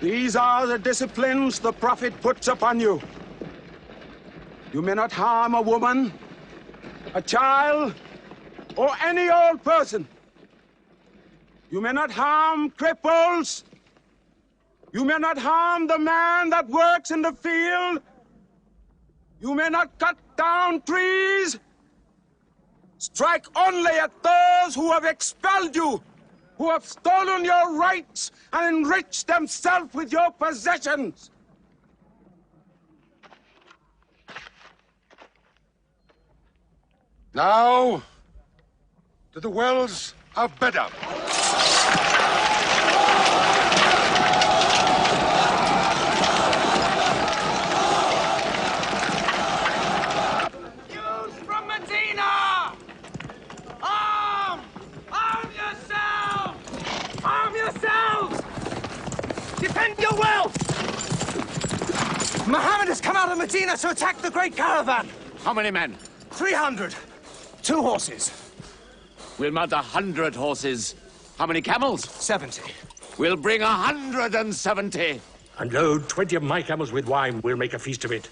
These are the disciplines the prophet puts upon you. You may not harm a woman, a child, or any old person. You may not harm cripples. You may not harm the man that works in the field. You may not cut down trees. Strike only at those who have expelled you, who have stolen your rights and enriched themselves with your possessions. Now, to the wells of Bedar. Jews from Medina! Arm! Arm yourselves! Arm yourselves! Defend your wealth! Muhammad has come out of Medina to attack the great caravan. How many men? 300. 2 horses. We'll mount 100 horses. How many camels? 70. We'll bring 170. And load 20 of my camels with wine. We'll make a feast of it.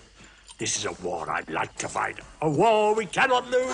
This is a war I'd like to fight. A war we cannot lose.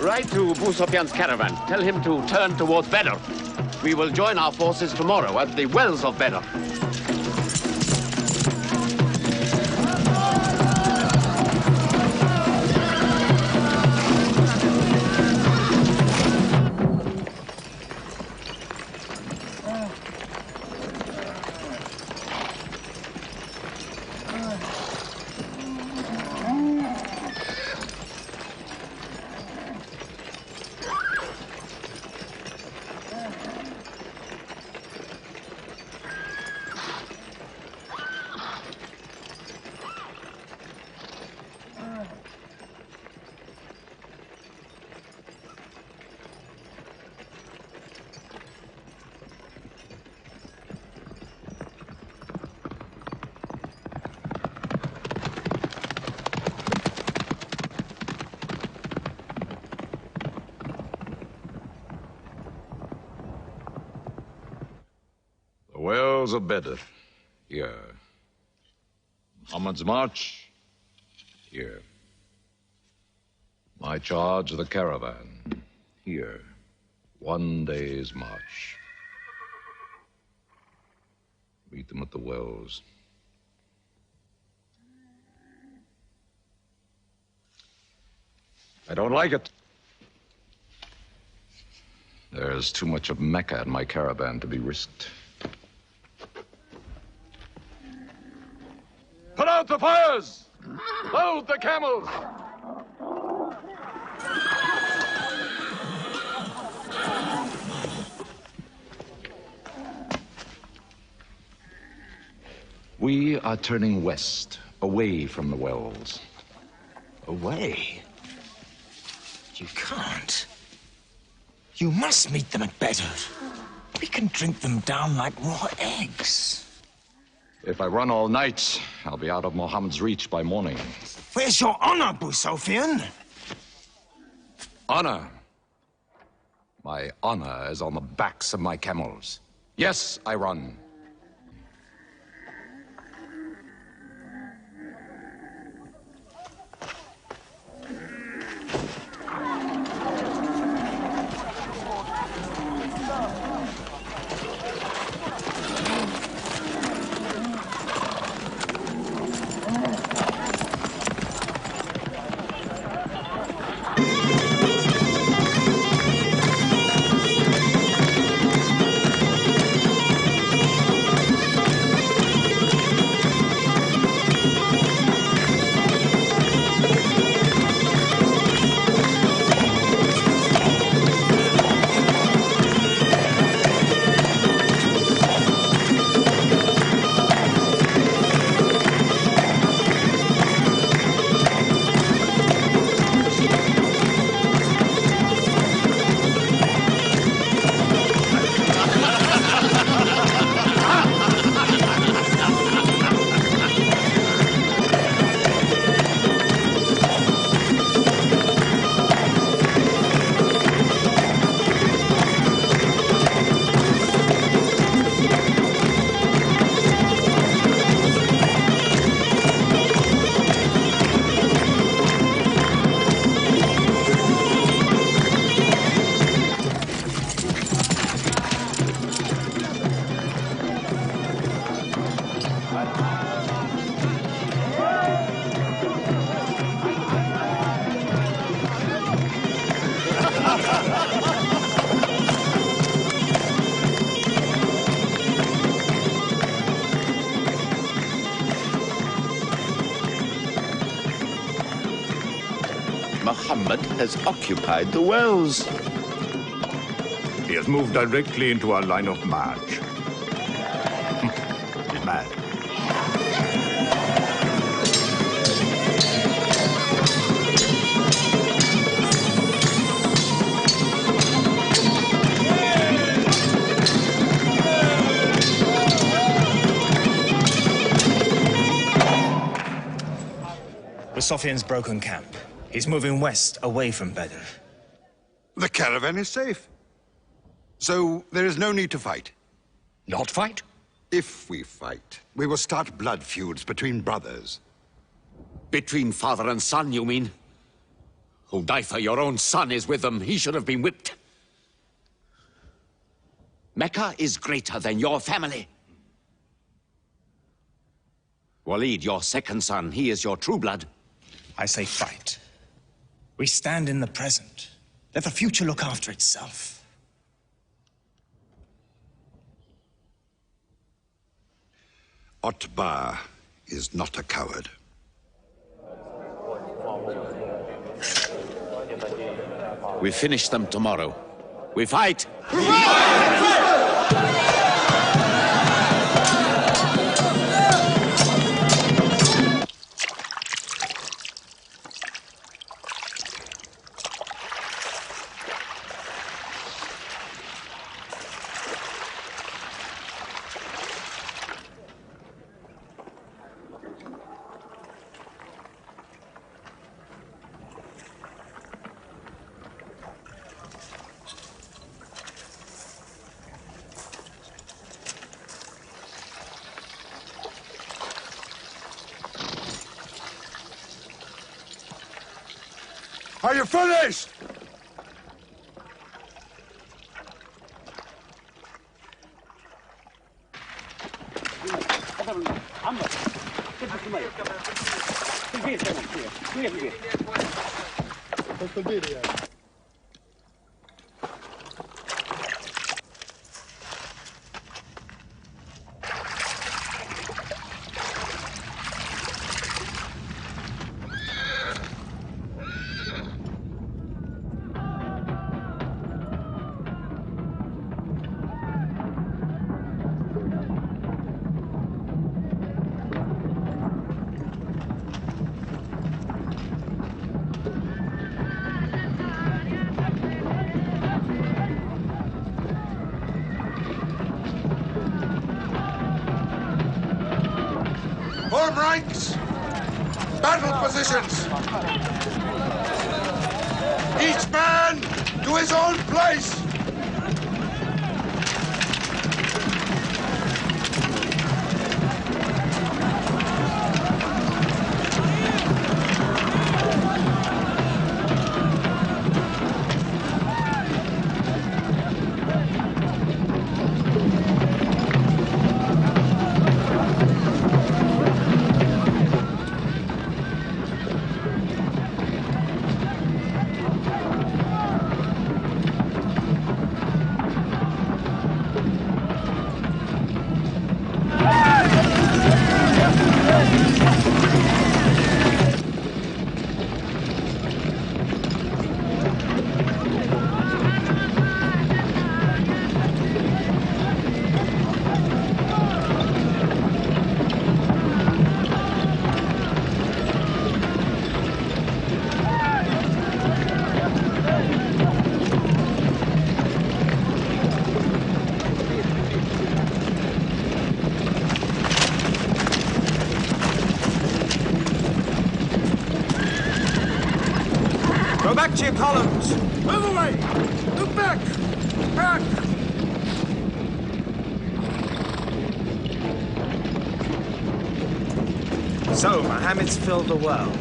Write to Abu Sufyan's caravan. Tell him to turn towards Bedr. We will join our forces tomorrow at the wells of Bedr. walls of Bedr. Here. Muhammad's march. Here. My charge of the caravan. Here. 1 day's march. Meet them at the wells. I don't like it. There's too much of Mecca in my caravan to be risked. Put out the fires! Load the camels! We are turning west, away from the wells. Away? You can't. You must meet them at Bedr. We can drink them down like raw eggs. If I run all night, I'll be out of Muhammad's reach by morning. Where's your honor, Abu Sufyan? Honor? My honor is on the backs of my camels. Yes, I run. Muhammad has occupied the wells. He has moved directly into our line of march. He's mad. Sufyan's broken camp. He's moving west, away from Bedr. The caravan is safe. So there is no need to fight. Not fight? If we fight, we will start blood feuds between brothers. Between father and son, you mean? Hudayfa, your own son, is with them. He should have been whipped. Mecca is greater than your family. Walid, your second son, he is your true blood. I say fight. We stand in the present. Let the future look after itself. Otbah is not a coward. We finish them tomorrow. We fight! Are you finished? Form ranks! Battle positions! Each man to his own place! Back to your columns! Move away! Move back! Back! So, Mohammed's filled the world.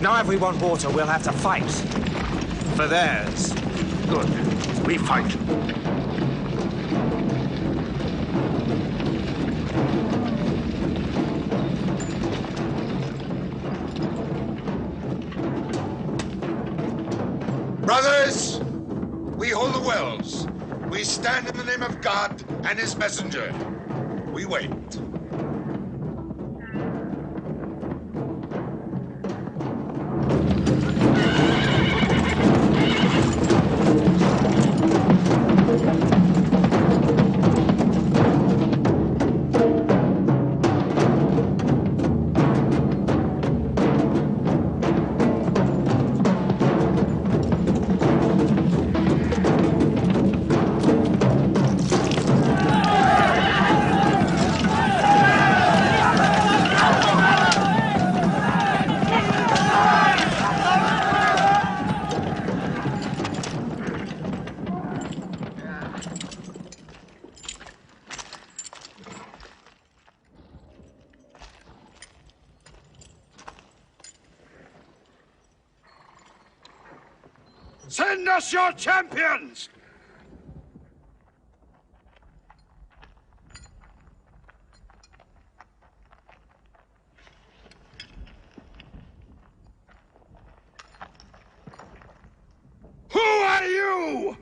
Now if we want water, we'll have to fight. For theirs. Good. We fight. Brothers, we hold the wells. We stand in the name of God and his messenger. We wait. Send us your champions! Who are you?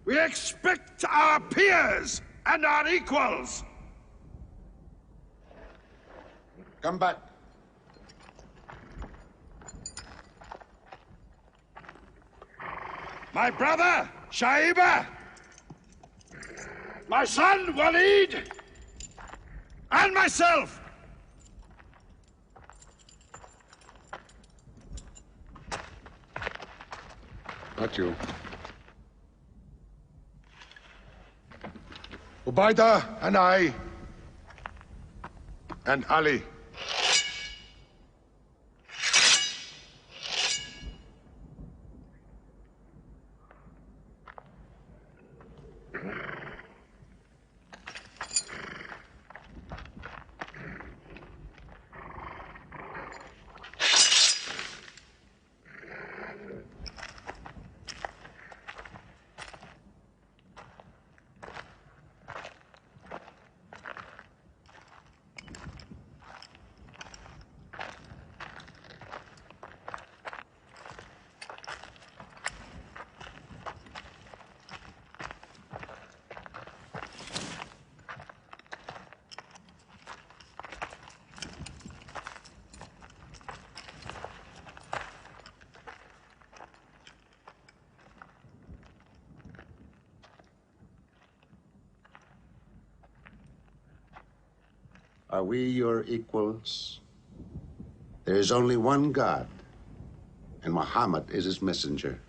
We expect our peers and our equals. Come back. My brother, Shaiba. My son, Walid. And myself. Not you. Ubaida and I. And Ali. Are we your equals? There is only one God, and Muhammad is his messenger.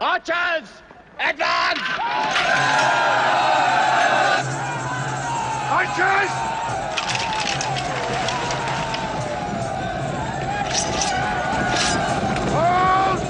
Archers! Advance! Archers! Hold!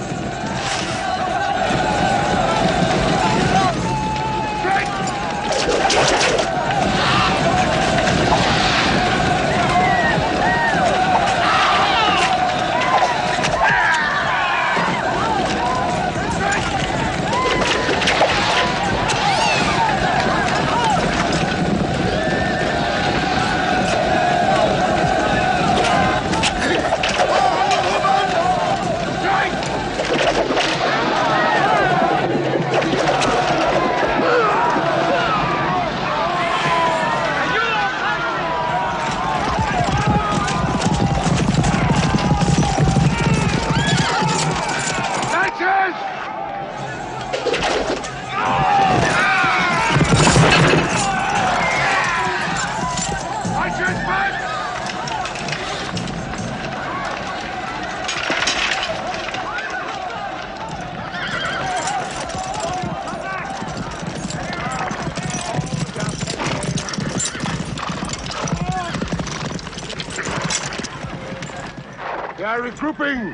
They are regrouping!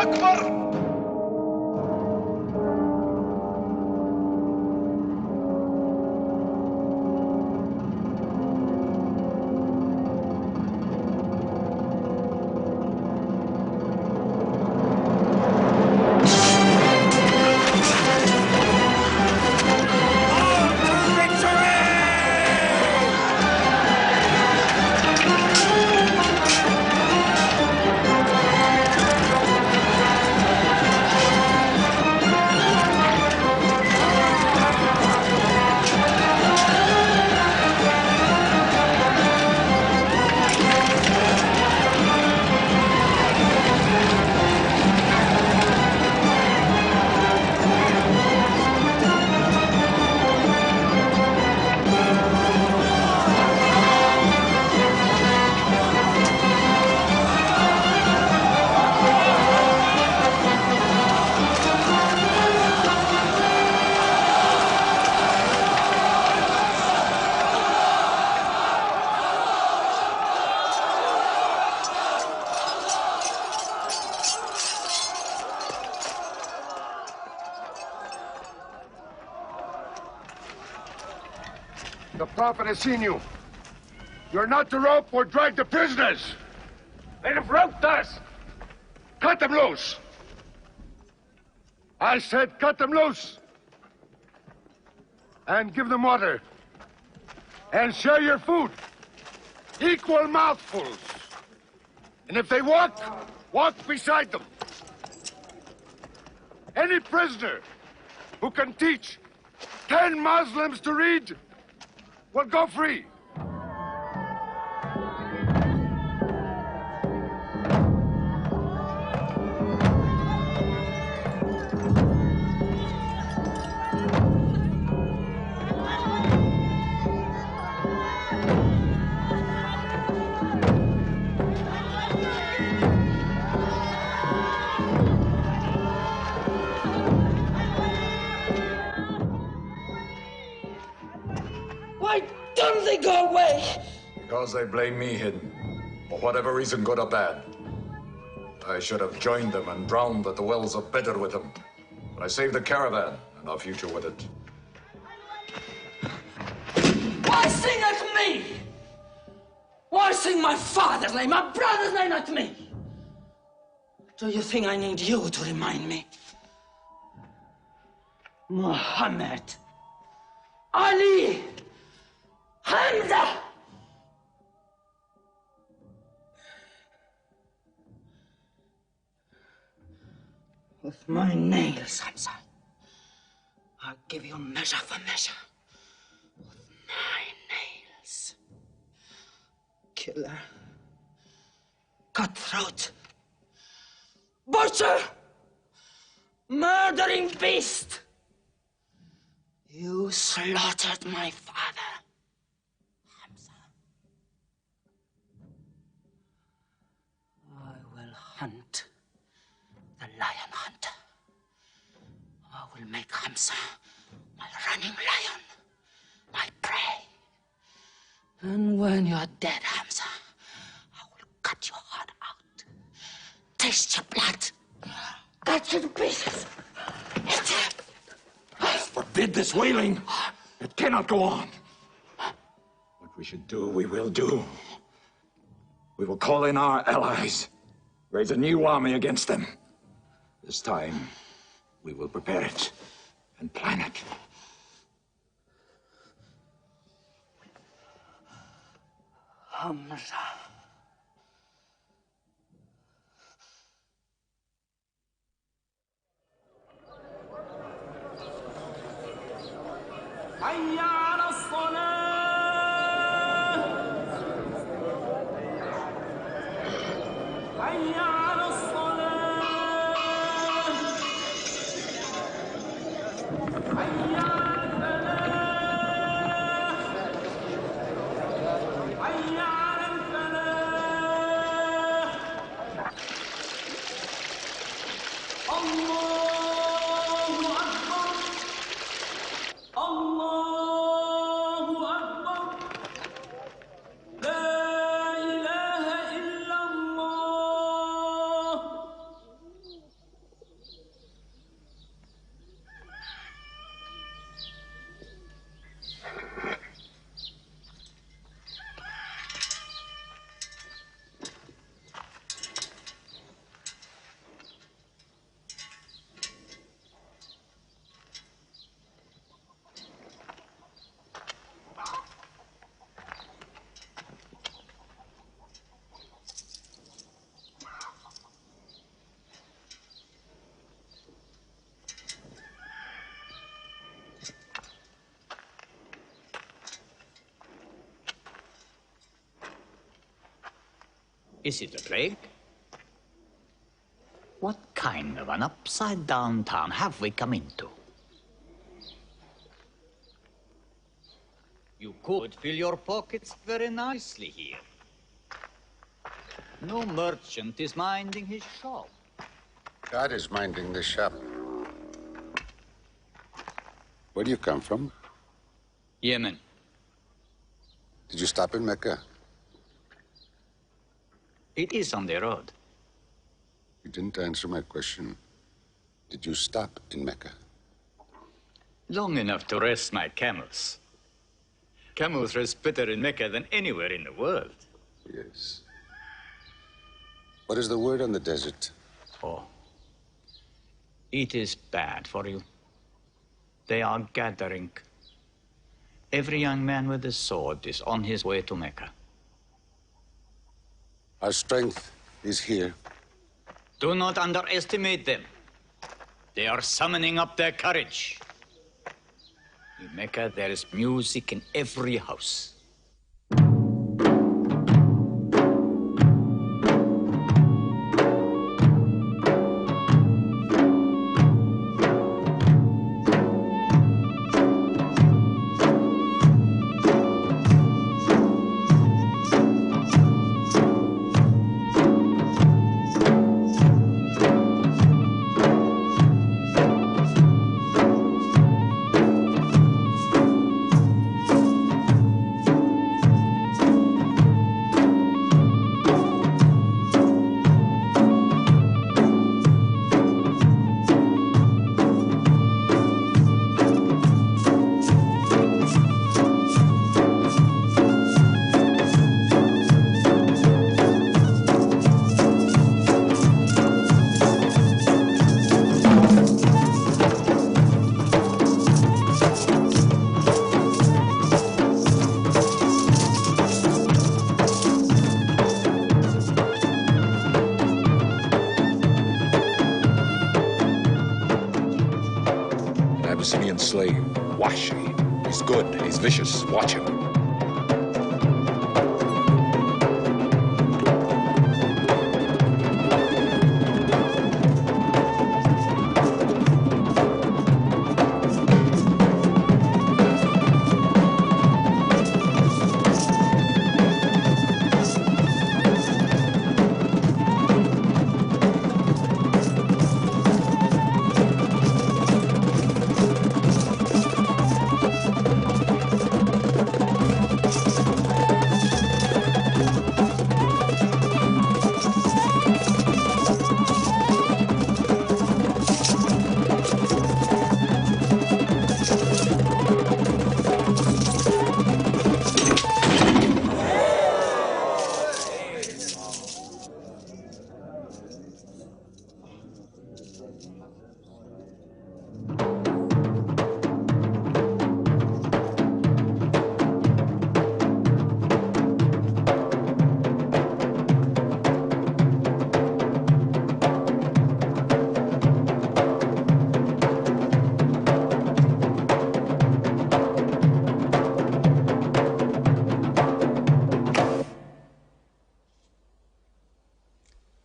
Akbar! The Prophet has seen you. You're not to rope or drag the prisoners. They have roped us. Cut them loose. I said cut them loose. And give them water. And share your food. Equal mouthfuls. And if they walk, walk beside them. Any prisoner who can teach 10 Muslims to read will go free. Why don't they go away? Because they blame me, Hidden. For whatever reason, good or bad. I should have joined them and drowned at the wells of Bedr with them. But I saved the caravan and our future with it. Why sing at me? Why sing my father's name, my brother's name at me? Do you think I need you to remind me? Muhammad, Ali, Hamza! With my nails, Hamza, I'll give you measure for measure. With my nails. Killer. Cutthroat. Butcher! Murdering beast! You slaughtered my father, Hamza. I will hunt the lion hunter. I will make Hamza my running lion, my prey. And when you're dead, Hamza, I will cut your heart out, taste your blood, cut you to pieces, eat it. Forbid this wailing. It cannot go on. What we should do, we will do. We will call in our allies, raise a new army against them. This time, we will prepare it and plan it. Hamza. حي على الصلاة حي على الصلاة حي على الفلاح حي على الفلاح الله أكبر الله أكبر لا إله إلا الله Is it a plague? What kind of an upside-down town have we come into? You could fill your pockets very nicely here. No merchant is minding his shop. God is minding the shop. Where do you come from? Yemen. Did you stop in Mecca? It is on the road. You didn't answer my question. Did you stop in Mecca? Long enough to rest my camels. Camels rest better in Mecca than anywhere in the world. Yes. What is the word on the desert? Oh. It is bad for you. They are gathering. Every young man with a sword is on his way to Mecca. Our strength is here. Do not underestimate them. They are summoning up their courage. In Mecca, there is music in every house. Abyssinian slave, Washi. He's good, he's vicious. Watch him.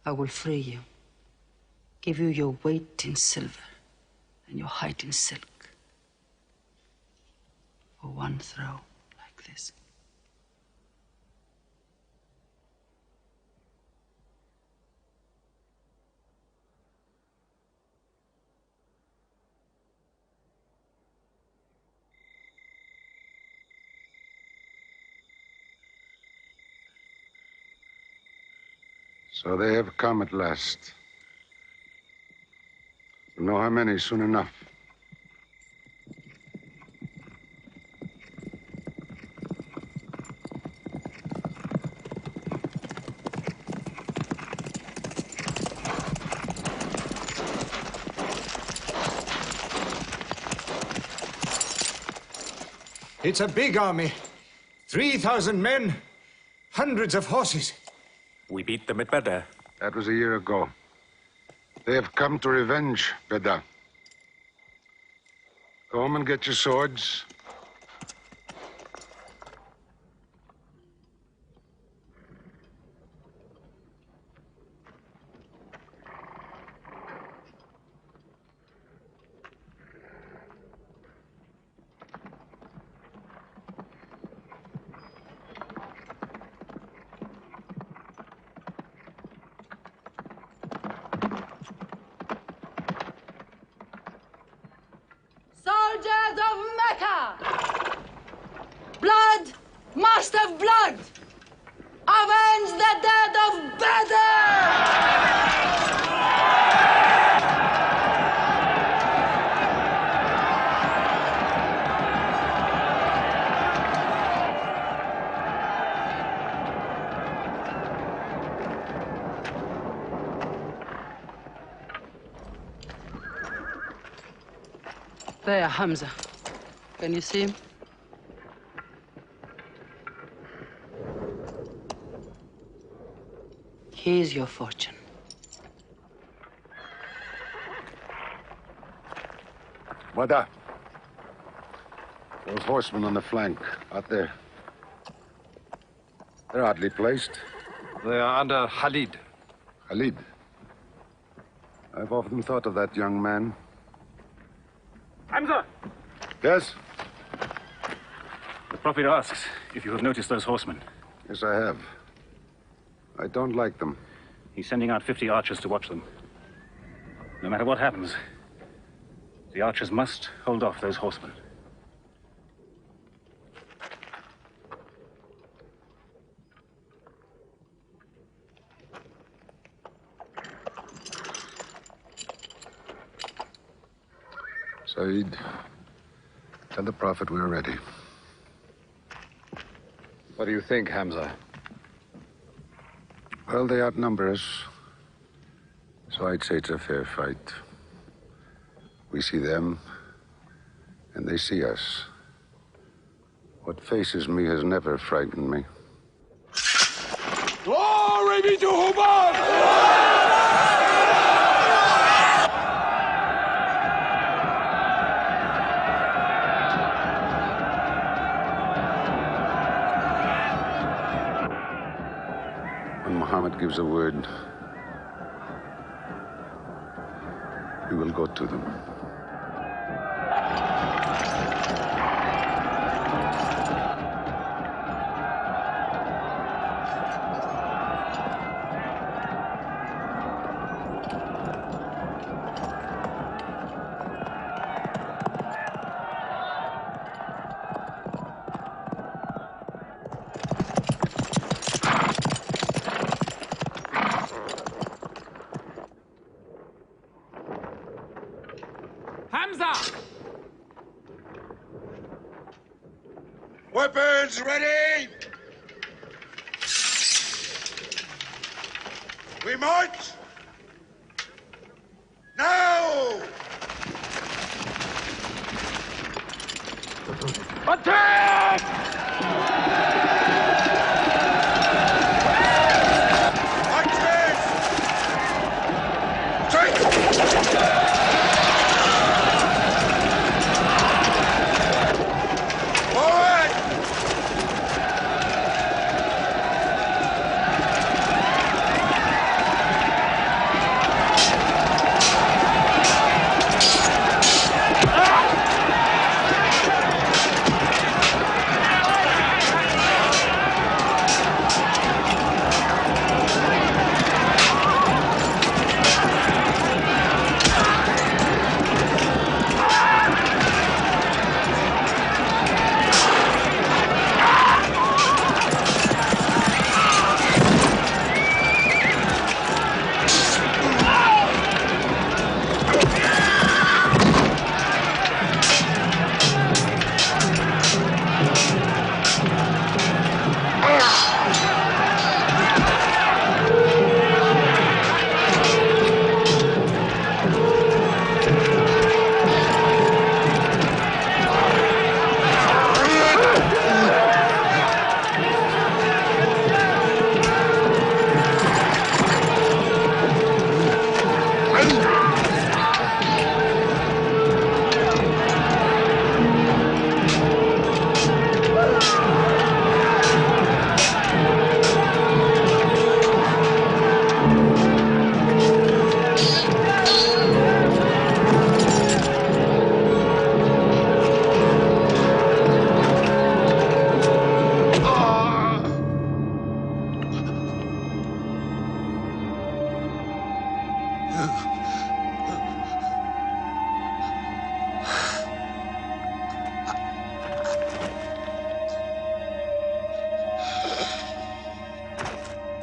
I will free you, give you your weight in silver and your height in silk for one throw like this. So they have come at last. We'll know how many soon enough. It's a big army. 3,000 men, hundreds of horses. We beat them at Badr. That was a year ago. They have come to revenge, Beda. Go home and get your swords. must have blood! Avenge the death of Badr! There, Hamza. Can you see him? Here's your fortune. Wada. Those horsemen on the flank, out there. They're oddly placed. They are under Khalid. Khalid? I've often thought of that young man. Hamza! Yes? The Prophet asks if you have noticed those horsemen. Yes, I have. I don't like them. He's sending out 50 archers to watch them. No matter what happens, the archers must hold off those horsemen. Saeed, tell the Prophet we're ready. What do you think, Hamza? Well, they outnumber us, so I'd say it's a fair fight. We see them, and they see us. What faces me has never frightened me. Glory be to Hubbard! Muhammad gives a word, we will go to them. Weapons ready! We march! Now! Attack!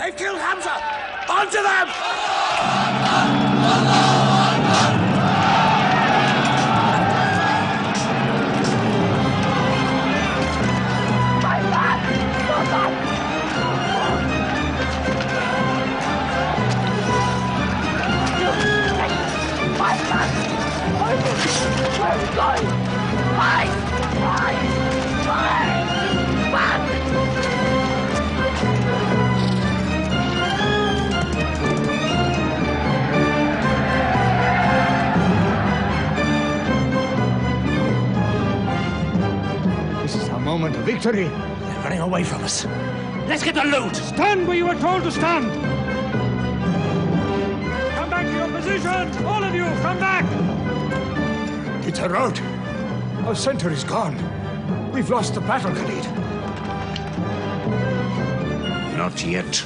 They've killed Hamza! Onto them! This is our moment of victory. They're running away from us. Let's get the loot! Stand where you were told to stand! Come back to your positions! All of you, come back! It's a rout. Our center is gone. We've lost the battle, Khalid. Not yet.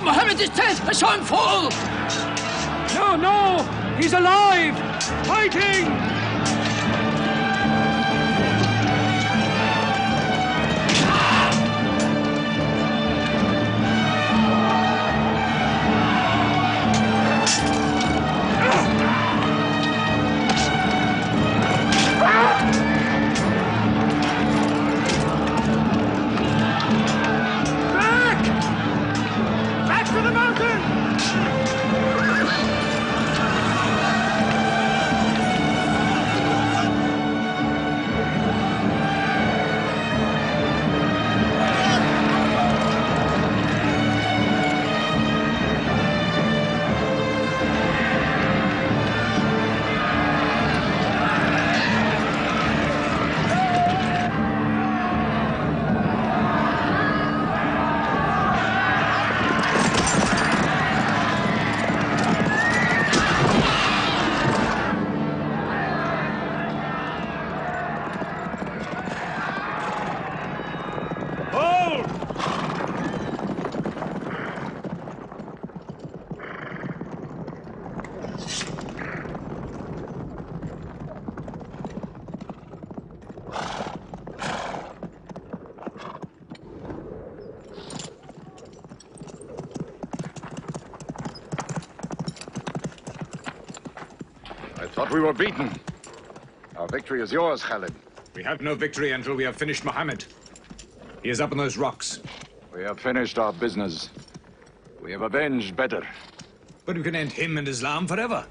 Muhammad is dead! I saw him fall! No, no! He's alive! Fighting! I thought we were beaten. Our victory is yours, Khalid. We have no victory until we have finished Muhammad. He is up on those rocks. We have finished our business. We have avenged Badr. But we can end him and Islam forever.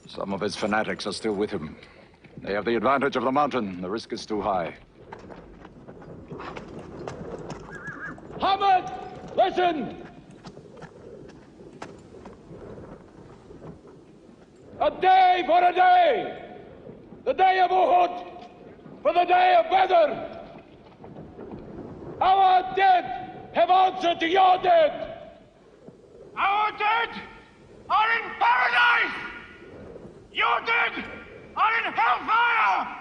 Some of his fanatics are still with him. They have the advantage of the mountain. The risk is too high. Muhammad, listen! A day for a day! The day of Uhud for the day of Badr! Our dead have answered to your dead. Our dead are in paradise! Your dead are in hellfire!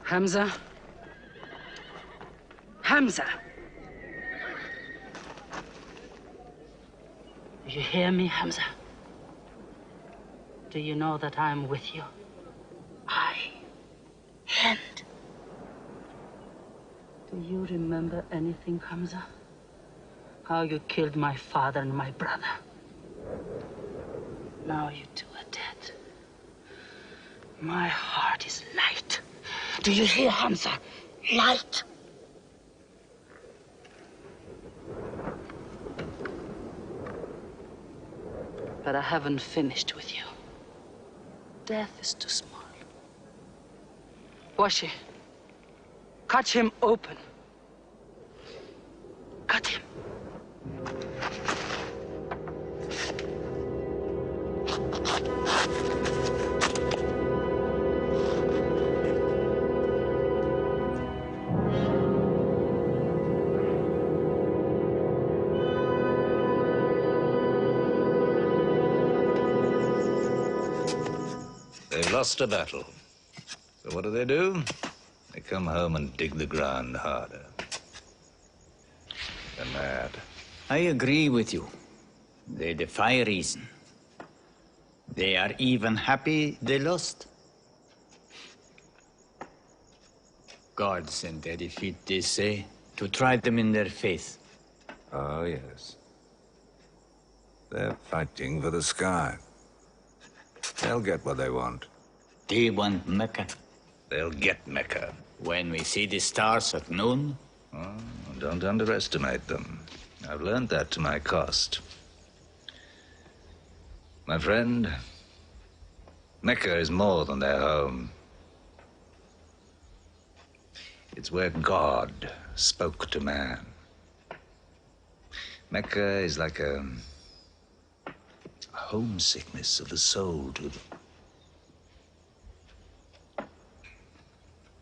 Hamza? Hamza! Do you hear me, Hamza? Do you know that I'm with you? And do you remember anything, Hamza? How you killed my father and my brother? Now you two are dead. My heart is light. Do you hear, Hamza? Light. But I haven't finished with you. Death is too small. Washi, cut him open. Cut him. They've lost a battle. So what do? They come home and dig the ground harder. They're mad. I agree with you. They defy reason. They are even happy they lost. God sent their defeat, they say, to try them in their faith. Oh, yes. They're fighting for the sky. They'll get what they want. They want Mecca. They'll get Mecca. When we see the stars at noon? Oh, don't underestimate them. I've learned that to my cost. My friend, Mecca is more than their home. It's where God spoke to man. Mecca is like a homesickness of the soul to them.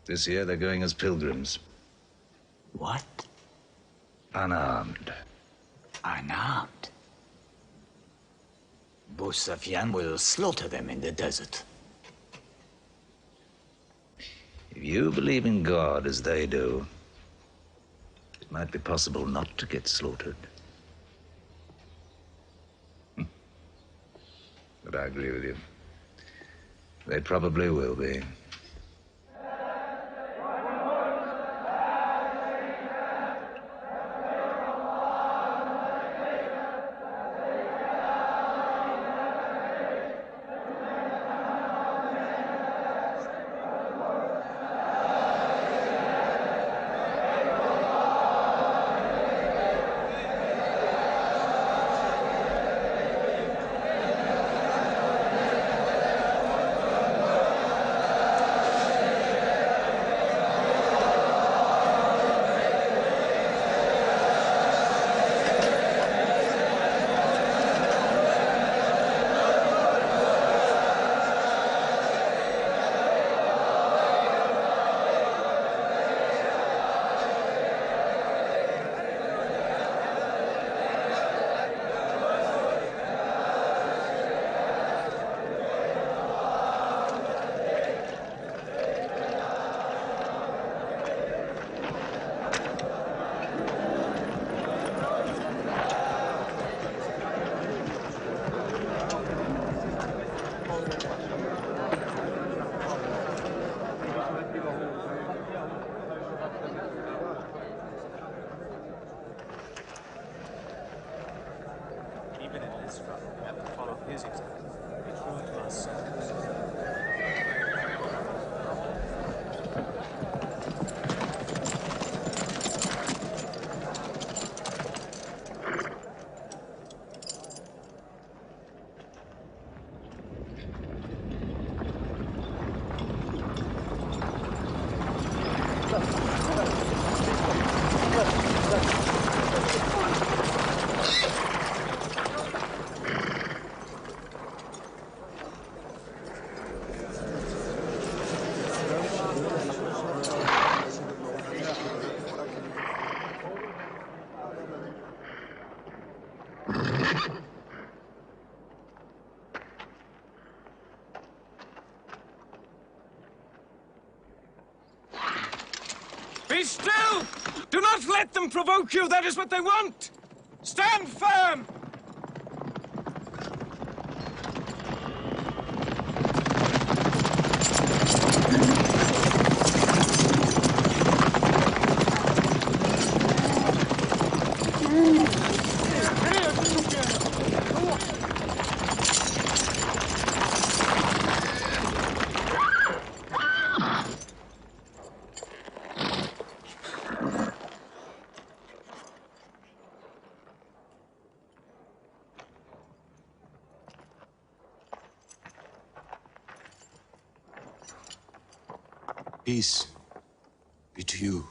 This year they're going as pilgrims. What? Unarmed. Unarmed? Abu Sufyan will slaughter them in the desert. If you believe in God as they do, it might be possible not to get slaughtered. But I agree with you. They probably will be. Be still! Do not let them provoke you. That is what they want. Stand firm! Peace be to you.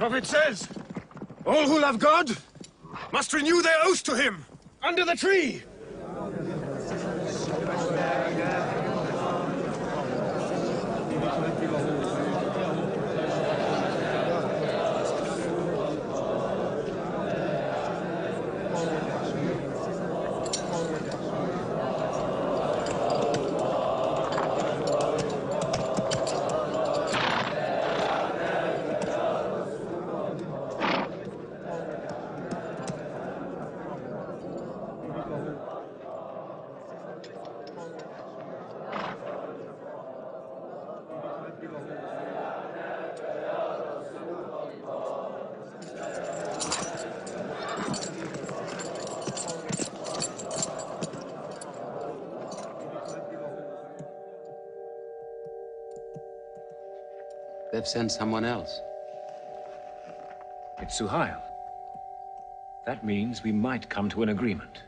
The prophet says, all who love God must renew their oath to him under the tree. They've sent someone else. It's Suhail. That means we might come to an agreement.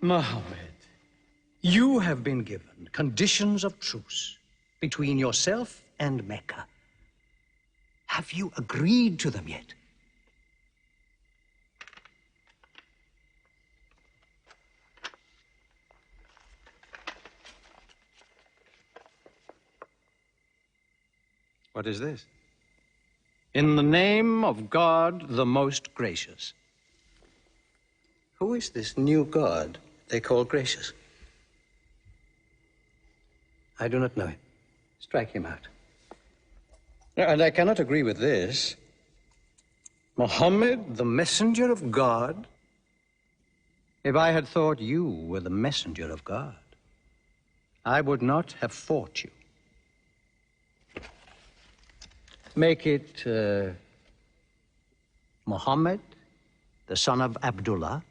Mohammed, you have been given conditions of truce between yourself and Mecca. Have you agreed to them yet? What is this? In the name of God, the most gracious. Who is this new God they call gracious? I do not know him. Strike him out. And I cannot agree with this. Muhammad, the messenger of God? If I had thought you were the messenger of God, I would not have fought you. Make it Muhammad, the son of Abdullah,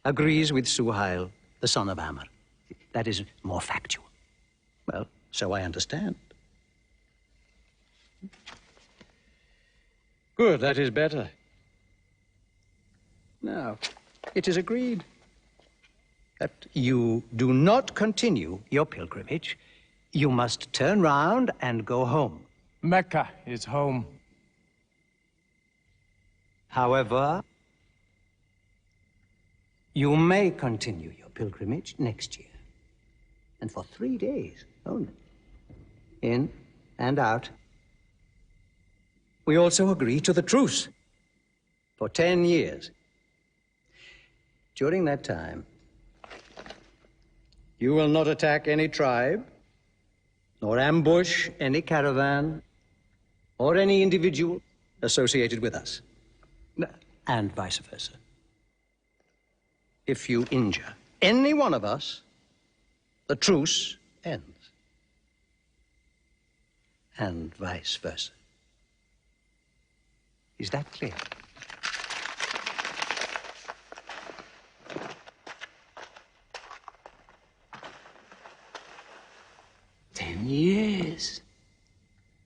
agrees with Suhail, the son of Amr. That is more factual. Well, so I understand. Good, that is better. Now, it is agreed that you do not continue your pilgrimage. You must turn round and go home. Mecca is home. However, you may continue your pilgrimage next year. And for 3 days only. In and out. We also agree to the truce for 10 years. During that time, you will not attack any tribe, nor ambush any caravan, or any individual associated with us, and vice versa. If you injure any one of us, the truce ends, and vice versa. Is that clear? "10 years.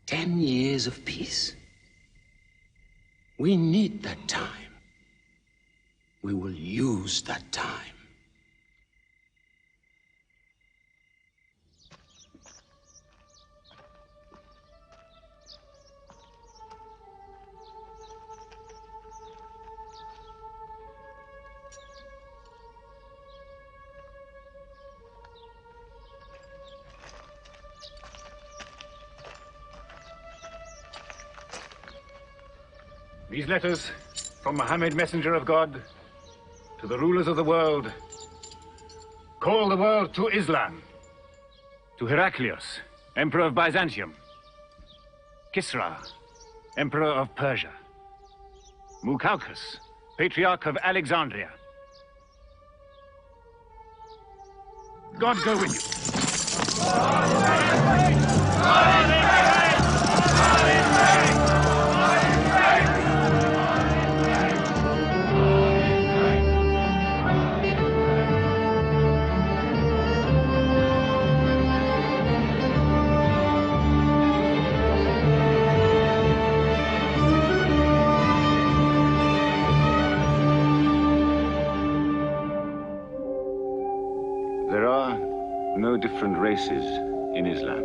10 years of peace. We need that time. We will use that time." These letters from Muhammad, messenger of God, to the rulers of the world, call the world to Islam. To Heraclius, Emperor of Byzantium. Kisra, Emperor of Persia. Mukhawqis, Patriarch of Alexandria. God go with you. There are no different races in Islam.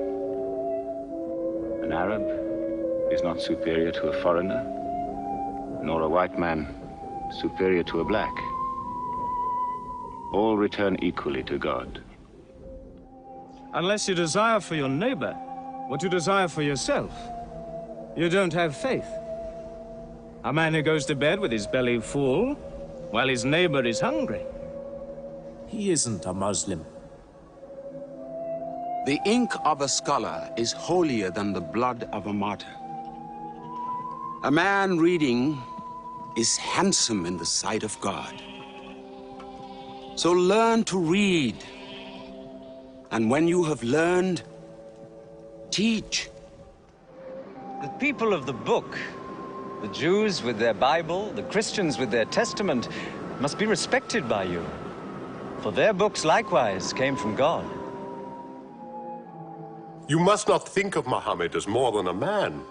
An Arab is not superior to a foreigner, nor a white man superior to a black. All return equally to God. Unless you desire for your neighbor what you desire for yourself, you don't have faith. A man who goes to bed with his belly full while his neighbor is hungry. He isn't a Muslim. The ink of a scholar is holier than the blood of a martyr. A man reading is handsome in the sight of God. So learn to read. And when you have learned, teach. The people of the book, the Jews with their Bible, the Christians with their Testament, must be respected by you. For their books likewise came from God. You must not think of Muhammad as more than a man.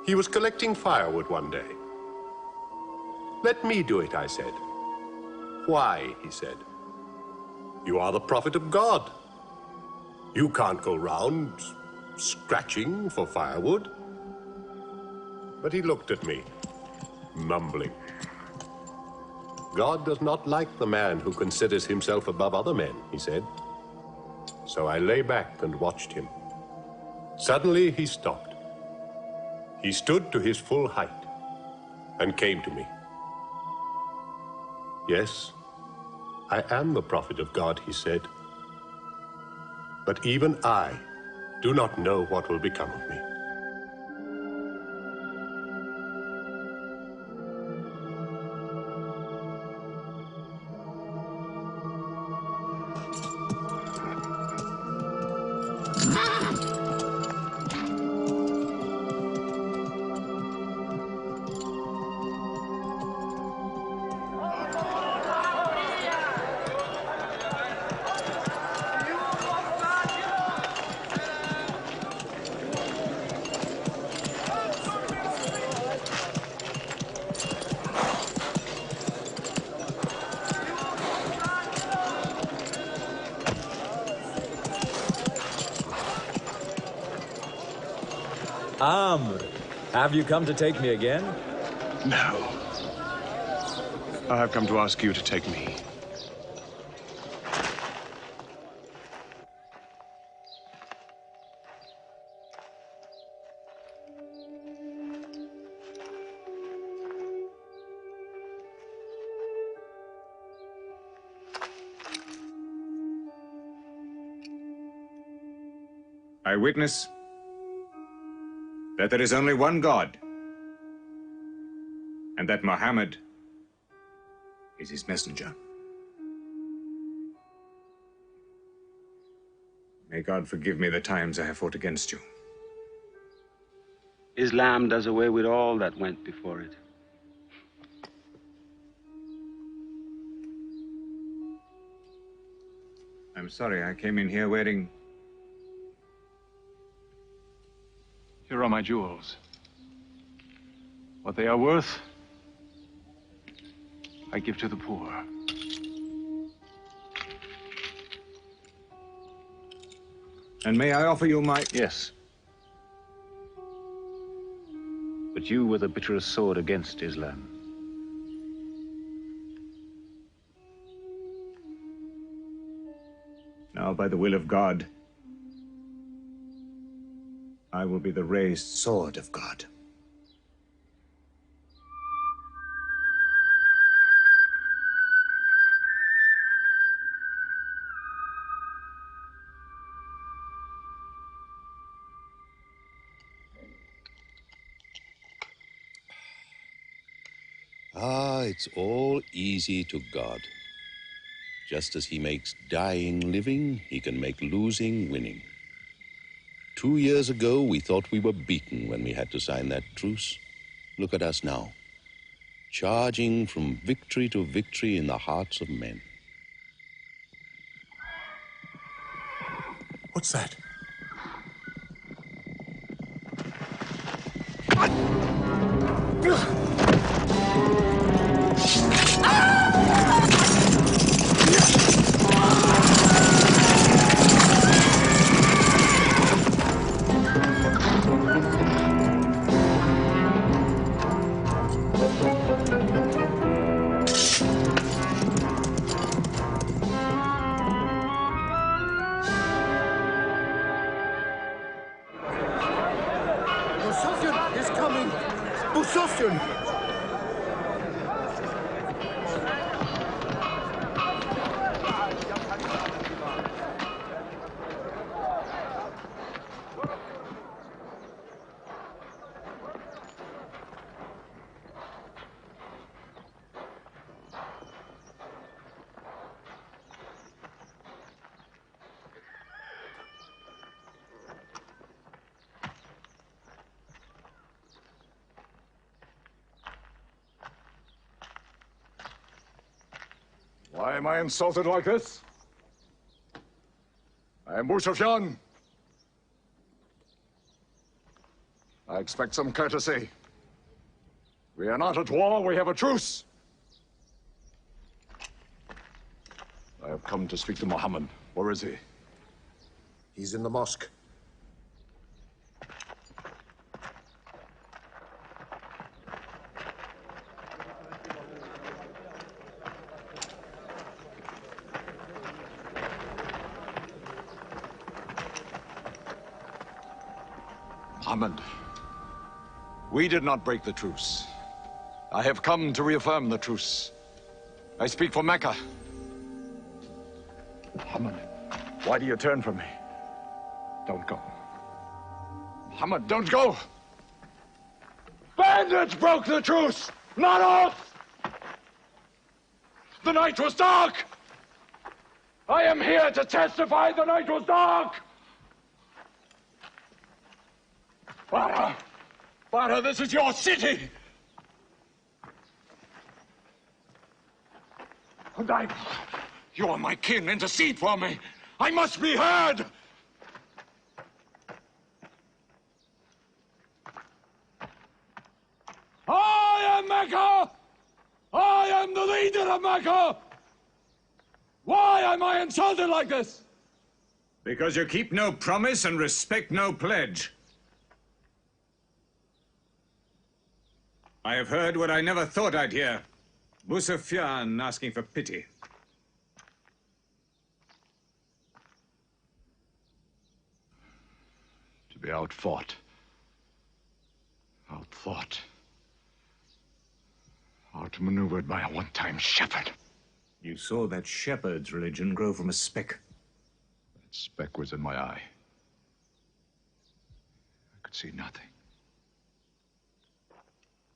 He was collecting firewood one day. "Let me do it," I said. "Why?" he said. "You are the prophet of God. You can't go round scratching for firewood." But he looked at me, mumbling. "God does not like the man who considers himself above other men," he said. So I lay back and watched him. Suddenly he stopped. He stood to his full height and came to me. "Yes, I am the prophet of God," he said. "But even I do not know what will become of me." Amr, have you come to take me again? No. I have come to ask you to take me. I witness that there is only one God, and that Muhammad is his messenger. May God forgive me the times I have fought against you. Islam does away with all that went before it. I'm sorry, I came in here wearing... Here are my jewels. What they are worth, I give to the poor. And may I offer you my... Yes. But you were the bitterest sword against Islam. Now, by the will of God, I will be the raised sword of God. Ah, it's all easy to God. Just as he makes dying living, he can make losing winning. 2 years ago, we thought we were beaten when we had to sign that truce. Look at us now, charging from victory to victory in the hearts of men. What's that? Is coming! Busofyan! Why am I insulted like this? I am Busofyan. I expect some courtesy. We are not at war, we have a truce. I have come to speak to Muhammad. Where is he? He's in the mosque. Muhammad, we did not break the truce. I have come to reaffirm the truce. I speak for Mecca. Muhammad, why do you turn from me? Don't go. Muhammad, don't go! Bandits broke the truce, not us! The night was dark! I am here to testify the night was dark! Farah, this is your city! And you are my kin, intercede for me! I must be heard! I am Mecca! I am the leader of Mecca! Why am I insulted like this? Because you keep no promise and respect no pledge. I have heard what I never thought I'd hear. Busofyan asking for pity. To be outfought, outthought, outmaneuvered by a one-time shepherd. You saw that shepherd's religion grow from a speck. That speck was in my eye. could see nothing.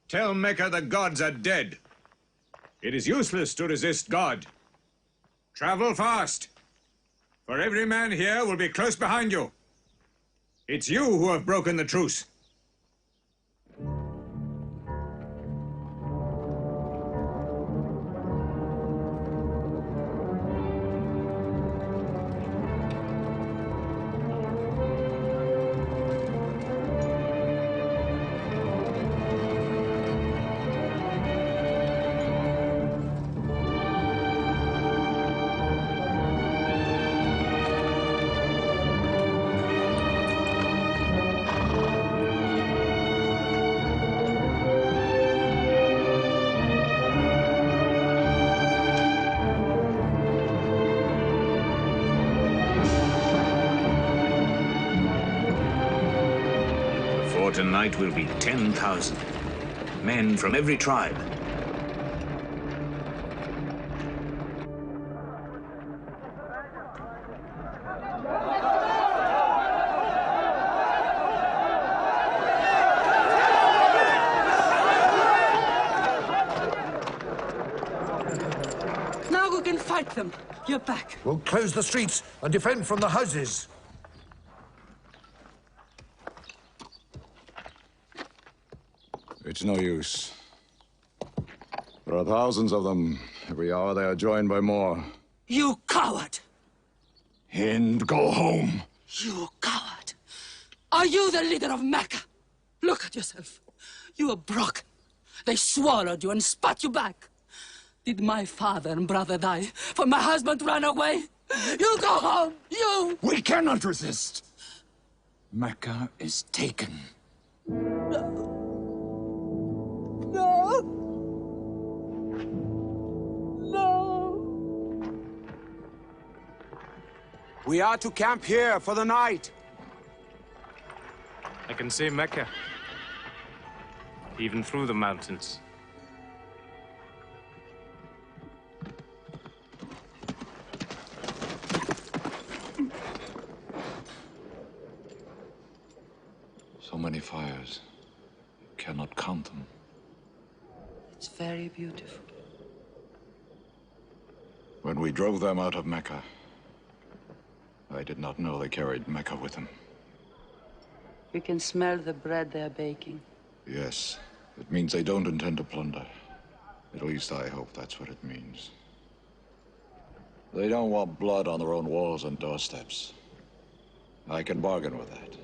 Tell Mecca the gods are dead. It is useless to resist God. Travel fast, for every man here will be close behind you. It's you who have broken the truce. Tonight will be 10,000 men from every tribe. Now we can fight them. You're back. We'll close the streets and defend from the houses. It's no use. There are thousands of them. Every hour they are joined by more. You coward! Hind, go home. You coward! Are you the leader of Mecca? Look at yourself. You are broken. They swallowed you and spat you back. Did my father and brother die for my husband ran away? You go home, you! We cannot resist. Mecca is taken. No! No! We are to camp here for the night. I can see Mecca, even through the mountains. So many fires. You cannot count them. It's very beautiful. When we drove them out of Mecca, I did not know they carried Mecca with them. We can smell the bread they're baking. Yes, it means they don't intend to plunder. At least I hope that's what it means. They don't want blood on their own walls and doorsteps. I can bargain with that.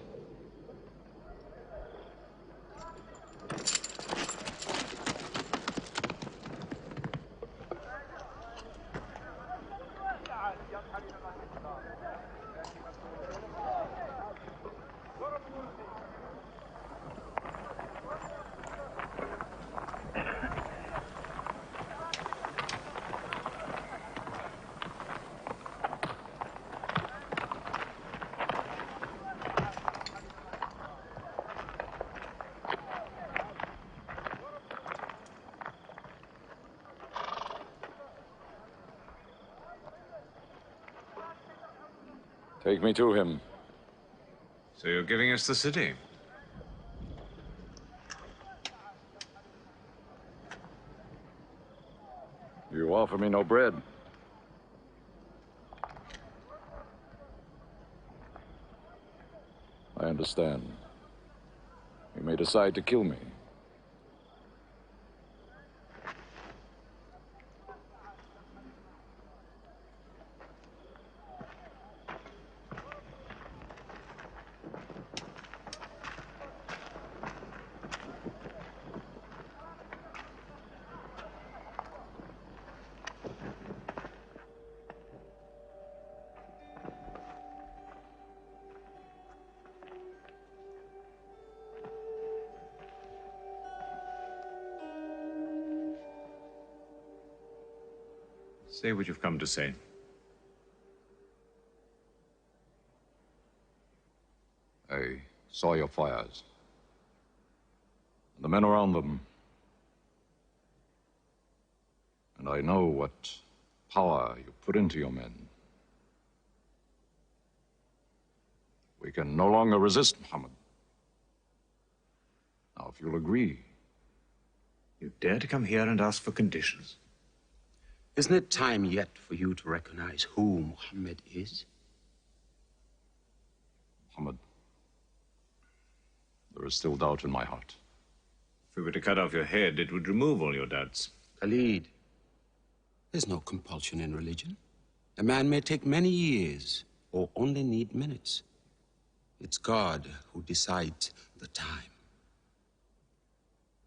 Take me to him. So you're giving us the city? You offer me no bread. I understand. You may decide to kill me. Say what you've come to say. I saw your fires. And the men around them. And I know what power you put into your men. We can no longer resist Muhammad. Now, if you'll agree. You dare to come here and ask for conditions? Isn't it time yet for you to recognize who Muhammad is? Muhammad, there is still doubt in my heart. If we were to cut off your head, it would remove all your doubts. Khalid, there's no compulsion in religion. A man may take many years or only need minutes. It's God who decides the time.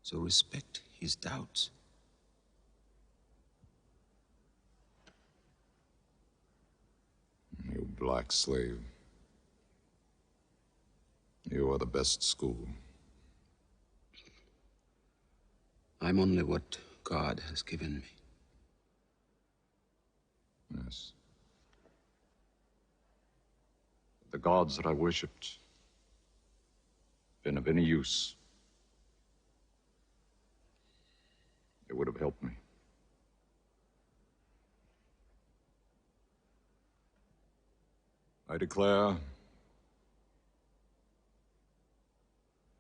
So respect his doubts. You black slave. You are the best school. I'm only what God has given me. Yes. The gods that I worshipped been of any use. It would have helped me. I declare,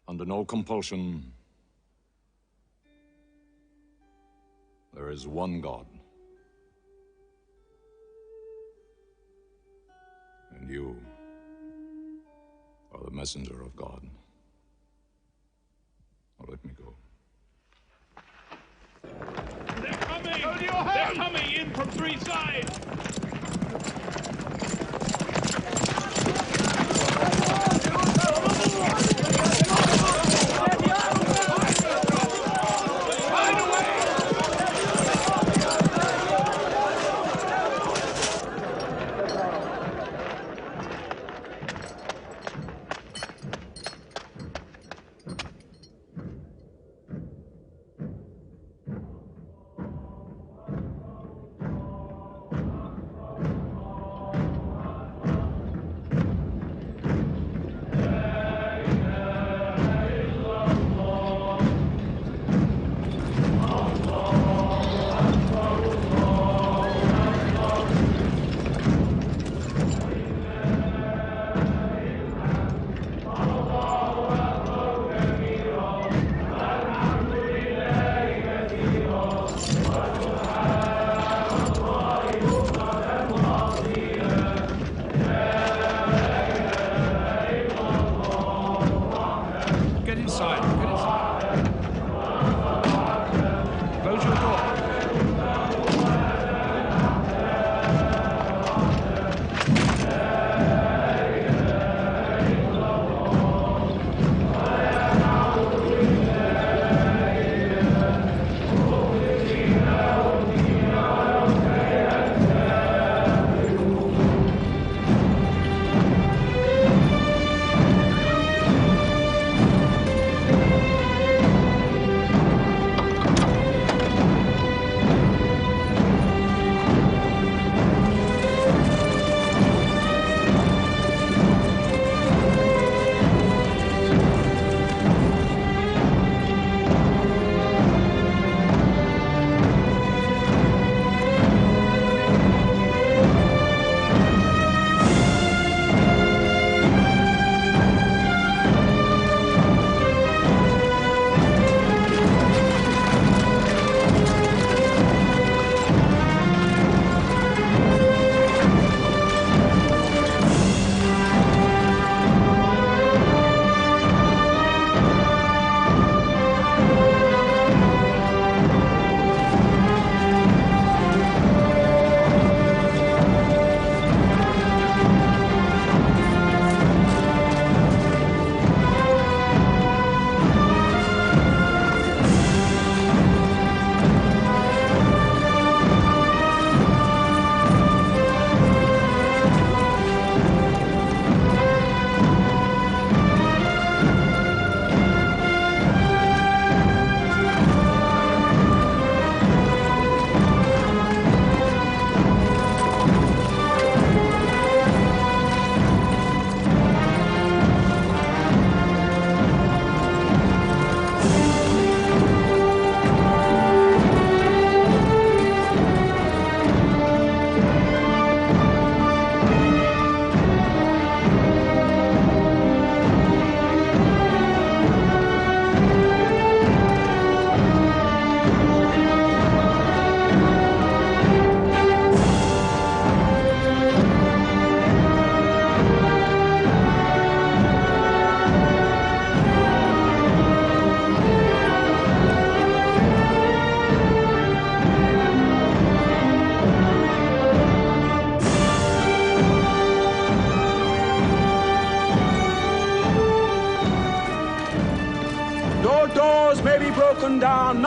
under no compulsion, there is one God. And you are the messenger of God. Now let me go. They're coming! They're coming in from three sides!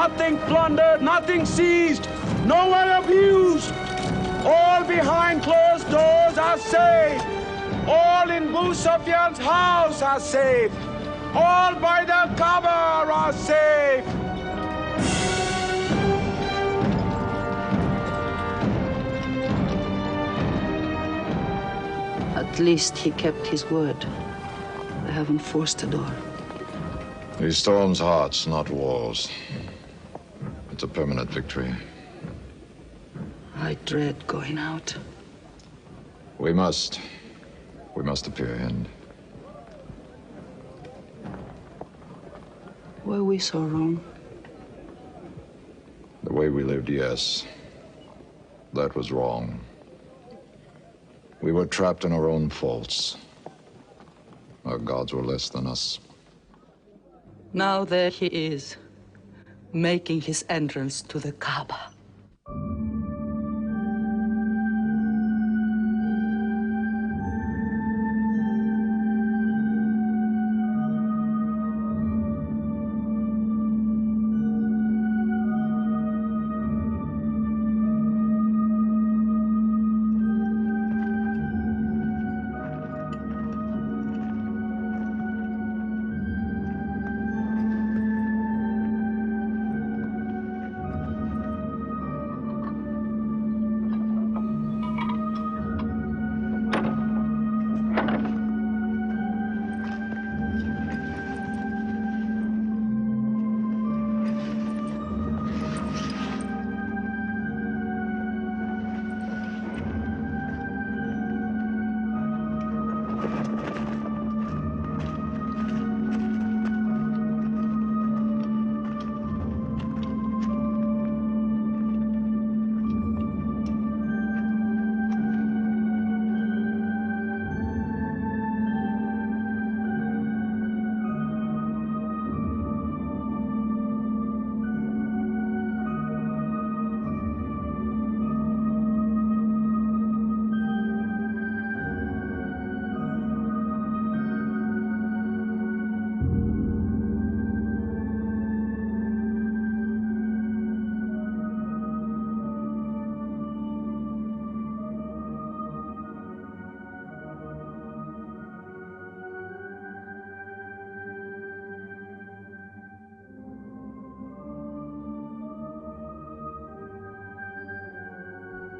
nothing plundered, nothing seized, no one abused. All behind closed doors are safe. All in Abu Sufyan's house are safe. All by the Kaaba are safe. At least he kept his word. They haven't forced the door. He storms hearts, not walls. It's a permanent victory. I dread going out. We must appear in. Were we so wrong? The way we lived, yes. That was wrong. We were trapped in our own faults. Our gods were less than us. Now there he is, making his entrance to the Kaaba.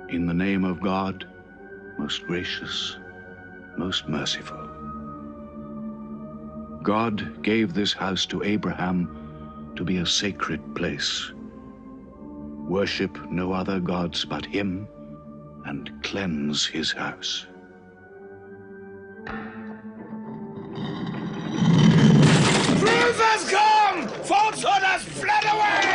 In the name of God, most gracious, most merciful. God gave this house to Abraham to be a sacred place. Worship no other gods but him, and cleanse his house. Truth has come! Falsehood has fled away!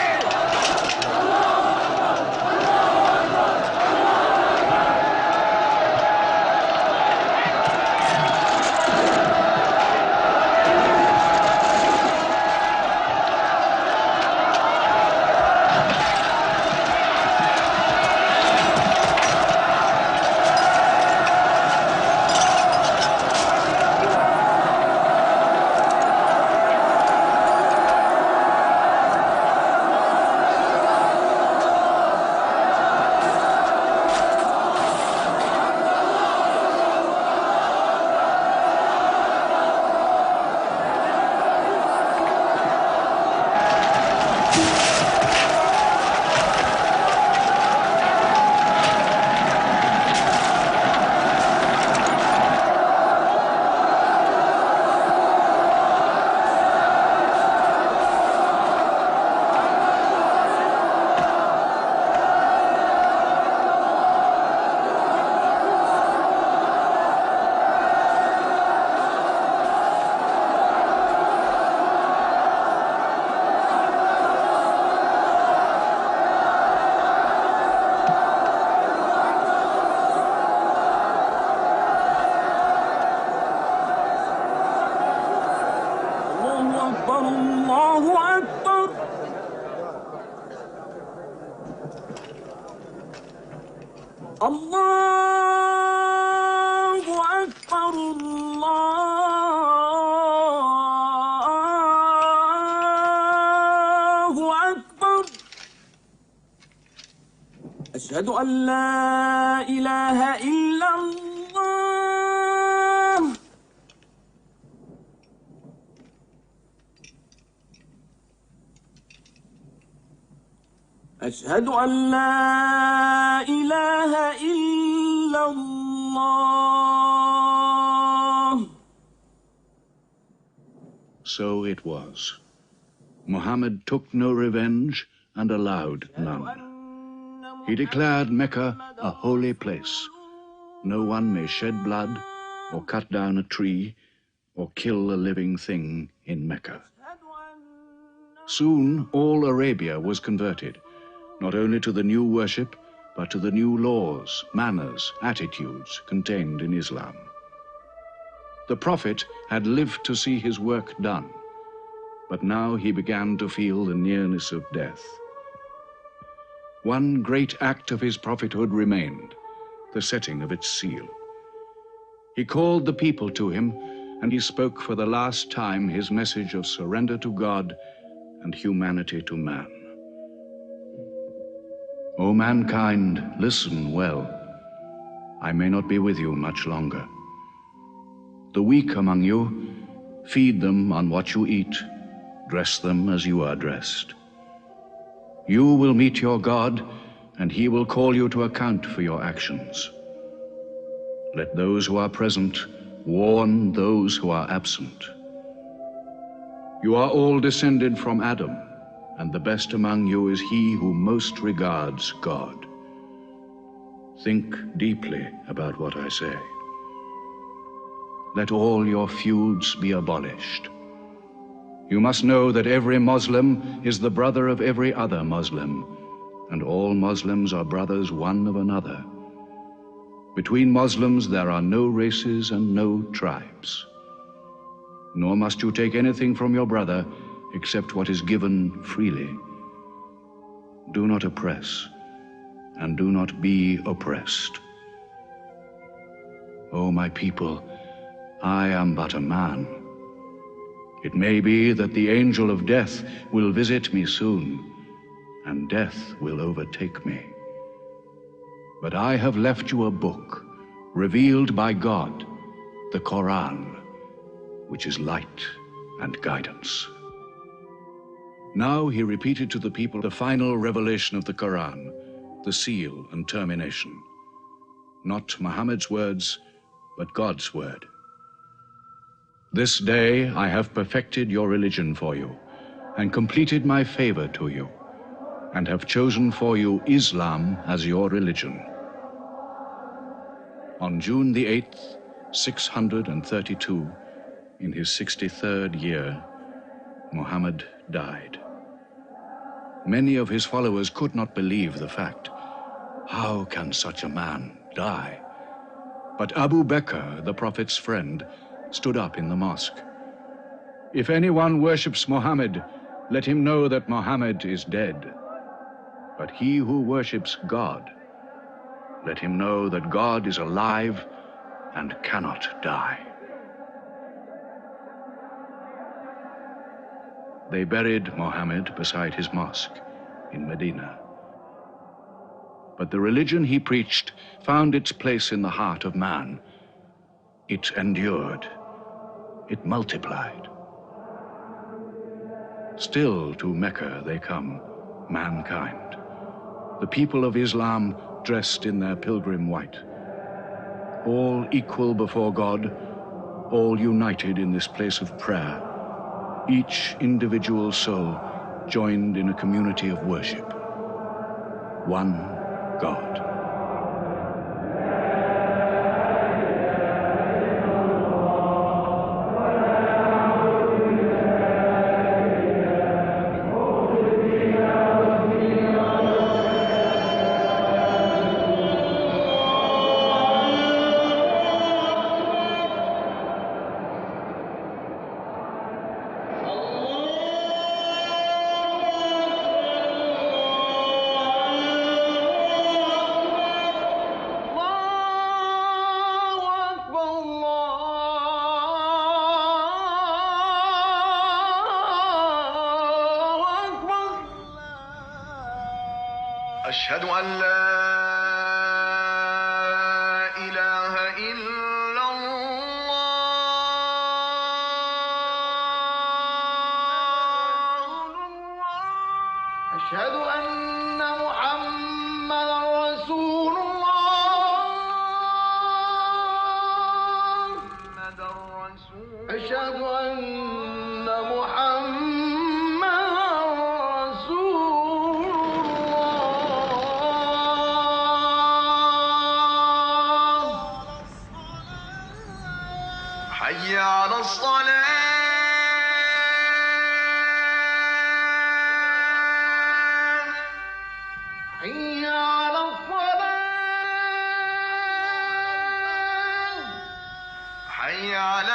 Allahu Akbar, Allahu Akbar. أشهد أن لا إله إلا الله أشهد أن لا إله إلا الله. So it was. Muhammad took no revenge and allowed none. He declared Mecca a holy place. No one may shed blood, or cut down a tree, or kill a living thing in Mecca. Soon all Arabia was converted, not only to the new worship, but to the new laws, manners, attitudes contained in Islam. The Prophet had lived to see his work done, but now he began to feel the nearness of death. One great act of his prophethood remained, the setting of its seal. He called the people to him, and he spoke for the last time his message of surrender to God and humanity to man. O mankind, listen well. I may not be with you much longer. The weak among you, feed them on what you eat, dress them as you are dressed. You will meet your God, and he will call you to account for your actions. Let those who are present warn those who are absent. You are all descended from Adam, and the best among you is he who most regards God. Think deeply about what I say. Let all your feuds be abolished. You must know that every Muslim is the brother of every other Muslim, and all Muslims are brothers one of another. Between Muslims there are no races and no tribes. Nor must you take anything from your brother except what is given freely. Do not oppress, and do not be oppressed. O my people, I am but a man. It may be that the angel of death will visit me soon, and death will overtake me. But I have left you a book, revealed by God, the Quran, which is light and guidance. Now he repeated to the people the final revelation of the Quran, the seal and termination. Not Muhammad's words, but God's word. This day I have perfected your religion for you, and completed my favor to you, and have chosen for you Islam as your religion. On June the 8th, 632, in his 63rd year, Muhammad died. Many of his followers could not believe the fact. How can such a man die? But Abu Bakr, the Prophet's friend, stood up in the mosque. If anyone worships Muhammad, let him know that Muhammad is dead. But he who worships God, let him know that God is alive and cannot die. They buried Muhammad beside his mosque in Medina. But the religion he preached found its place in the heart of man. It endured. It multiplied. Still to Mecca they come, mankind. The people of Islam dressed in their pilgrim white. All equal before God, all united in this place of prayer. Each individual soul joined in a community of worship. One God. أشهد أن لا وأشهد أن محمدا رسول الله حي على الصلاة حي على الصلاة حي على